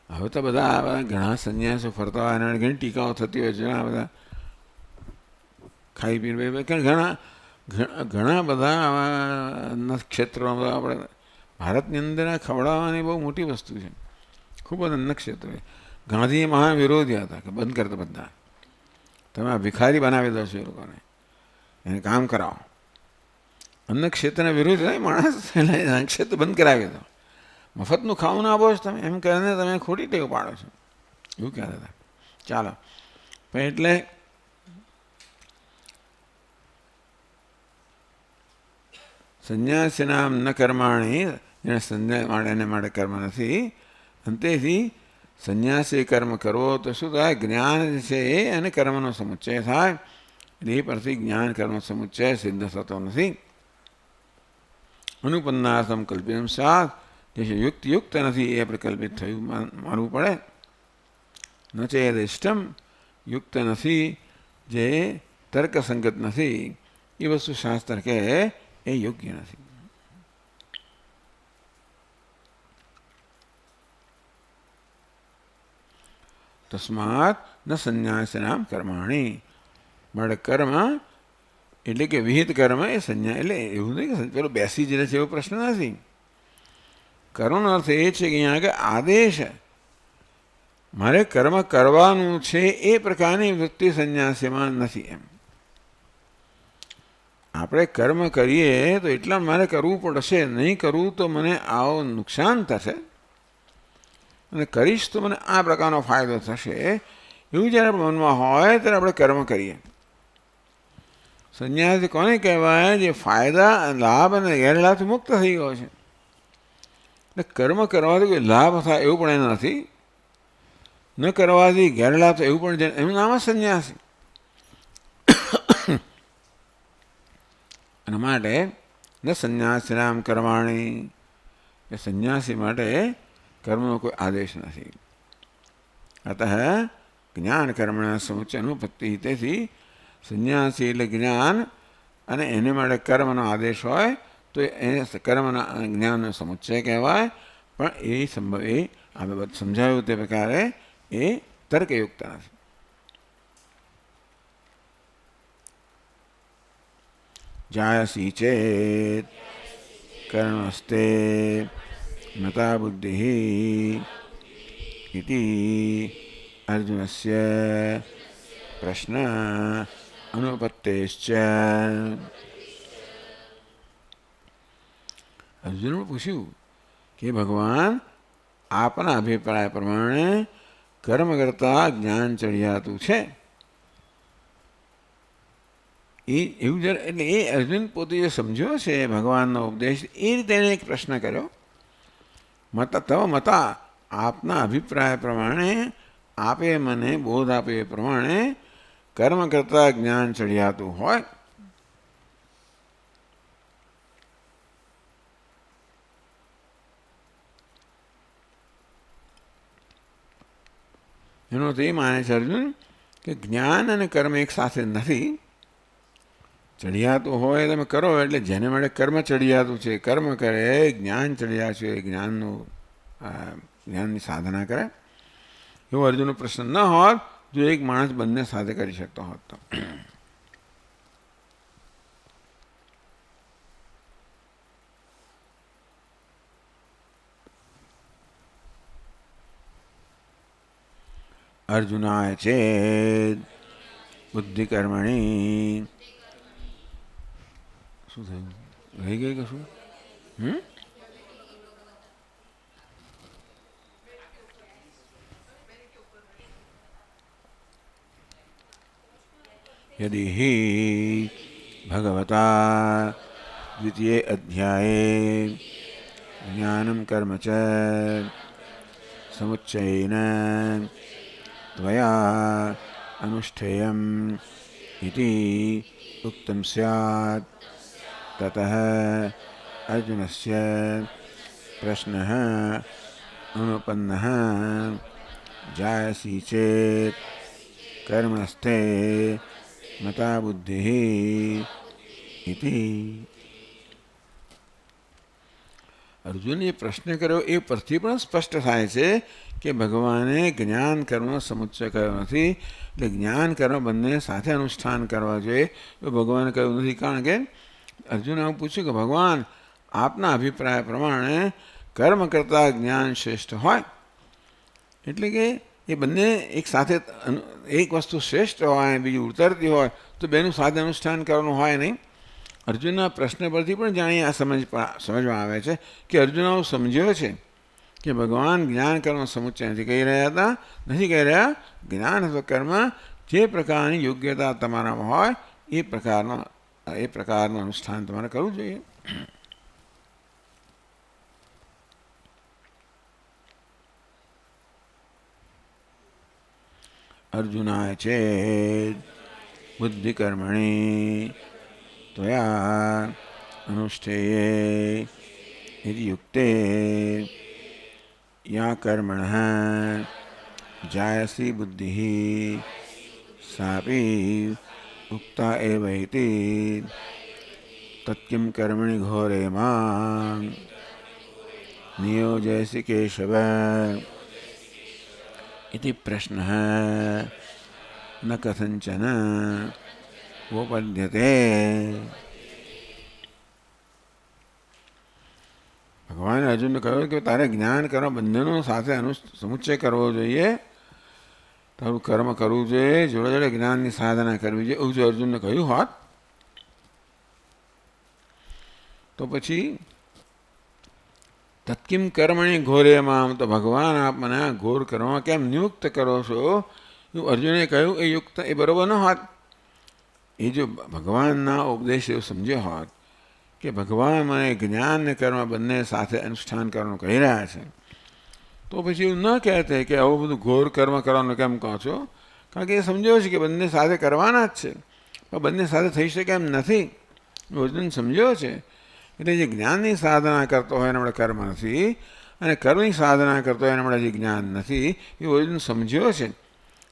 હવે તો બધા ઘણા સંન્યાસો ફરતા હોય અને ઘણી ટીકાઓ થતી હોય છે. ઘણા બધા ખાઈ પીને ઘણા બધા આવા ક્ષેત્રોમાં આપણે ભારતની અંદર આ ખવડાવવાની બહુ મોટી વસ્તુ છે. ખૂબ બધા અન્ન ક્ષેત્રો. ગાંધી મહાન વિરોધી હતા કે બંધ કરતા બધા, તમે આ ભિખારી બનાવી દો છો એ લોકોને, એને કામ કરાવો. અન્ન ક્ષેત્રના વિરોધ નહીં માણસ, એટલે ક્ષેત્ર બંધ કરાવી દો, મફતનું ખાવું ના આપો છો તમે, એમ કરીને તમે ખોટી ટેવ પાડો છો, એવું કહેતા હતા. ચાલો પણ એટલે સંન્યાસીનામ ન કર્માણી, જેને સંન્યાસ માટે એને માટે કર્મ નથી. અંતેથી સંન્યાસી કર્મ કરવો તો શું થાય? જ્ઞાન છે એ અને કર્મનો સમુચ્ચય થાય. એટલે એ પરથી જ્ઞાન કર્મ સમુચ્ચય સિદ્ધ થતો નથી. અનુપન્નાર્થમ કલ્પિતમ સ્યાત, જે યુક્ત નથી એ પ્રકલ્પિત થયું માનવું પડે. ન ચેદિષ્ટમ, યુક્ત નથી, જે તર્કસંગત નથી, એ વસ્તુ શાસ્ત્ર કહે એ યોગ્ય નથી. તસ્માત ન સંન્યાસનામ કર્માણી, માટે કર્મ એટલે કે વિહિત કર્મ એ સંન્યાસ, એટલે એવું નહીં કે પેલો બેસી જ રહે છે એવો પ્રશ્ન નથી. કર્મનો અર્થ એ છે કે અહીંયા આગળ આદેશ, મારે કર્મ કરવાનું છે એ પ્રકારની વૃત્તિ સંન્યાસીમાં નથી. એમ આપણે કર્મ કરીએ તો એટલા મારે કરવું પડશે, નહીં કરવું તો મને આવો નુકસાન થશે, અને કરીશ તો મને આ પ્રકારનો ફાયદો થશે, એવું જ્યારે મનમાં હોય ત્યારે આપણે કર્મ કરીએ. સંન્યાસ કોને કહેવાય? જે ફાયદા, લાભ અને ગેરલાભથી મુક્ત થઈ ગયો છે. એટલે કર્મ કરવાથી કોઈ લાભ થાય એવું પણ એને નથી, ન કરવાથી ગેરલાભ થાય એવું પણ, એનું નામ જ સંન્યાસી. એના માટે ન સંન્યાસીનામ કર્માણી, એ સંન્યાસી માટે કર્મનો કોઈ આદેશ નથી. અતઃ જ્ઞાન કર્મણા સમુચ્ચય અનુપત્તિ. તેથી સંન્યાસી એટલે જ્ઞાન અને એને માટે કર્મનો આદેશ હોય તો એને કર્મના જ્ઞાનનો સમુચ્ચય કહેવાય. પણ એ સંભવ એ આપણે બધું સમજાવ્યું તે પ્રકારે એ તર્કયુક્ત નથી. જાયસી ચેત કર્મસ્તે મતા બુદ્ધિ ઇતિ અર્જુનસ્ય પ્રશ્ન અનુપત્તેશ્ચ. અર્જુને પૂછ્યું કે ભગવાન આપના અભિપ્રાય પ્રમાણે કર્મ કરતાં જ્ઞાન ચડિયાતું છે. એવું જરા એટલે એ અર્જુન પોતે જે સમજ્યો છે ભગવાનનો ઉપદેશ એ રીતે એને એક પ્રશ્ન કર્યો. તવ મતા આપના અભિપ્રાય પ્રમાણે આપે મને બોધ આપે એ પ્રમાણે કર્મ કરતાં જ્ઞાન ચડિયાતું હોય. એનો તો એ માને છે અર્જુન કે જ્ઞાન અને કર્મ એક સાથે નથી. ચડિયાતું હોય તમે કરો એટલે જેને માટે કર્મ ચડિયાતું છે કર્મ કરે, જ્ઞાન ચડિયા છે જ્ઞાનની સાધના કરે. એવો અર્જુનનો પ્રશ્ન ન હોત જો એક માણસ બંને સાથે કરી શકતો હોત તો. અર્જુનાય ચેદ બુદ્ધિ કર્મણી. શું થયું? રહી ગઈ કશું? यदि हि भगवता द्वितीये अध्याये ज्ञानं कर्म च समुच्चयेन त्वया अनुष्ठेयम् इति उक्तं स्यात् ततः अर्जुनस्य प्रश्नः अनुपन्नः जायसी चेत् कर्मस्ते मता बुद्धिः इति. અર્જુન એ પ્રશ્ન કર્યો એ પરથી પણ સ્પષ્ટ થાય છે કે ભગવાને જ્ઞાન કર્મનો સમુચ્ચય કર્યો નથી. એટલે જ્ઞાન કર્મ બંને સાથે અનુષ્ઠાન કરવા જોઈએ તો ભગવાને કહ્યું નથી. કારણ કે અર્જુને આવું પૂછ્યું કે ભગવાન આપના અભિપ્રાય પ્રમાણે કર્મ કરતાં જ્ઞાન શ્રેષ્ઠ હોય. એટલે કે એ બંને એક સાથે એક વસ્તુ શ્રેષ્ઠ હોય બીજી ઉતરતી હોય તો બેનું સાથે અનુષ્ઠાન કરવાનું હોય નહીં. અર્જુનના પ્રશ્ન પરથી પણ જાણીએ આ સમજમાં આવે છે કે અર્જુન આવું સમજ્યો છે કે ભગવાન જ્ઞાન કર્મ સમુચ્ચય નથી કહી રહ્યા હતા. નથી કહી રહ્યા જ્ઞાન અથવા કર્મ જે પ્રકારની યોગ્યતા તમારામાં હોય એ પ્રકારનું અનુષ્ઠાન તમારે કરવું જોઈએ. અર્જુનાય ચેદ બુદ્ધિ કર્મણી ત્વયા અનુષ્ઠેયે ઇતિ યુક્તે યા કર્મણઃ જાયસી બુદ્ધિઃ સાપી ઉક્તા એવ ઇતિ તત્કિં કર્મણિ ઘોરે માં નિયોજયસી કેશવ इति प्रश्नः न कथंचन वोपद्यते. ભગવાને અર્જુનને કહ્યું કે તારે જ્ઞાન કર્મ બંનેનો સાથે સમુચ્ચય કરવો જોઈએ. તારું કર્મ કરવું જોઈએ જોડે જોડે જ્ઞાનની સાધના કરવી જોઈએ. એવું જો અર્જુનને કહ્યું હોત તો પછી તત્કિમ કર્મણી ઘોરેમાં તો ભગવાન આપ મને આ ઘોર કર્મમાં કેમ નિયુક્ત કરો છો એવું અર્જુને કહ્યું. એ યુક્ત એ બરાબર ન હોત. એ જો ભગવાનના ઉપદેશ એવું સમજ્યો હોત કે ભગવાન મને જ્ઞાન અને કર્મ બંને સાથે અનુષ્ઠાન કરવાનું કહી રહ્યા છે તો પછી એવું ન કહેતે કે આવું બધું ઘોર કર્મ કરવાનું કેમ કહો છો. કારણ કે એ સમજ્યો છે કે બંને સાથે કરવાના જ છે પણ બંને સાથે થઈ શકે એમ નથી. અર્જુન સમજ્યો છે એટલે જે જ્ઞાનની સાધના કરતો હોય એના આપણે કર્મ નથી અને કર્મની સાધના કરતો એના માટે હજી જ્ઞાન નથી, એ બધું સમજ્યો છે.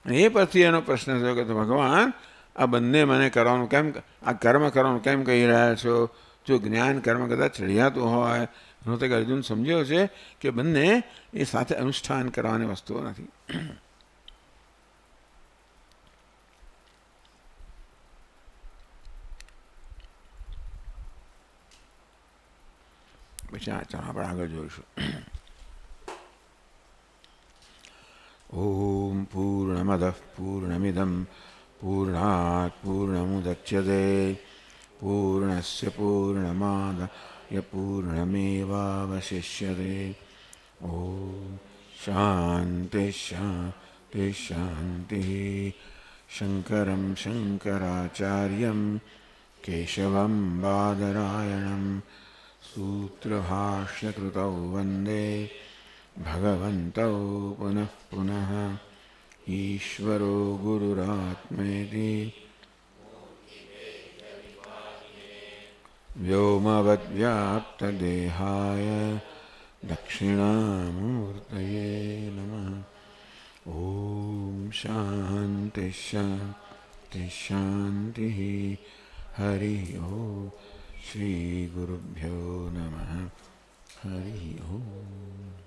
અને એ પરથી એનો પ્રશ્ન થયો કે ભગવાન આ બંને મને કરવાનું કેમ, આ કર્મ કરવાનું કેમ કહી રહ્યા છો? જો જ્ઞાન કર્મ કદાચ ચડિયાતું હોય, એનો તો અર્જુન સમજ્યો છે કે બંને એ સાથે અનુષ્ઠાન કરવાની વસ્તુઓ નથી. પછી ચાલો આપણે આગળ જોઈશું. ઓમ પૂર્ણમદ પૂર્ણમિદમ પૂર્ણાત પૂર્ણમુદચ્યતે પૂર્ણસ્ય પૂર્ણમાદાય પૂર્ણમેવાવશિષ્યતે. ઓમ શાંતિ શાંતિ શાંતિ. શંકરમ શંકરાચાર્યમ કેશવમ બાદરાયણમ सूत्रभाष्यकृतौ वन्दे भगवन्तौ पुनः पुनः. ईश्वरो गुरुरात्मेति व्योमवद्व्याप्तदेहाय दक्षिणामूर्तये नमः. ॐ शान्ति शान्ति शान्तिः. हरि ओम्. श्रीगुरुभ्यो नमः. हरि ओम्.